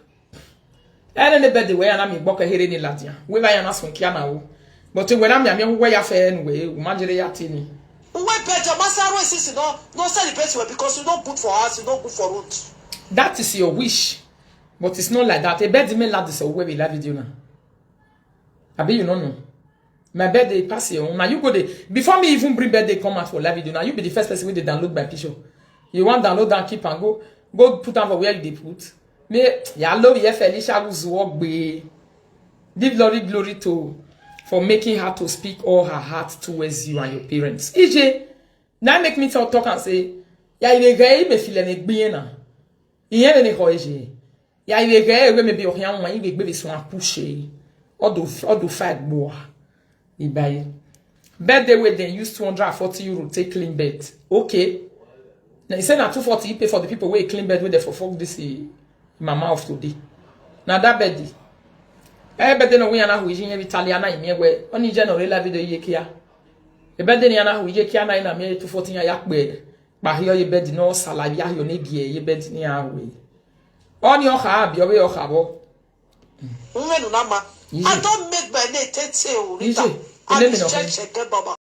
And the birthday way and I mean boka here ni ladia. We ba yana so kia na wo. But when am ya me wo ya fa anyway, we magere ya tini. We better masaro sisi no celebrate well because you don't good for us, you don't good for road. That is your wish. But it's not like that. A birthday me lad so we la video na. Abi you know. My birthday pass here. Now you go there. Before me even bring birthday come out for live video. Now you be the first person with the download my picture. You want download and keep and go put on for where you put. Me ya love ye Felicia who's work be. Give glory to for making her to speak all her heart towards you and your parents. EJ, now make me talk and say, ya ibe gay me feel me gbe na. Iye me ko EJ. Ya ibe gay we me be ohian ma ibe gbe be so push. Odo fight boy. Ibaye. Birthday we then use €240 take clean bed. Okay. Now you say na 240 you pay for the people where clean bed with the for fuck this mama of today. Now that birthday. Birthday no we na hu yin Italiana ime we. Oni je no la video ye kia. E birthday ni na hu ye kia na me 240 ya pe. Ba hiyo ye birthday no salary ya yo ne gie ye birthday ni a we. Oni o ha bi o be o ha bo. I don't make my name Rita. I check baba.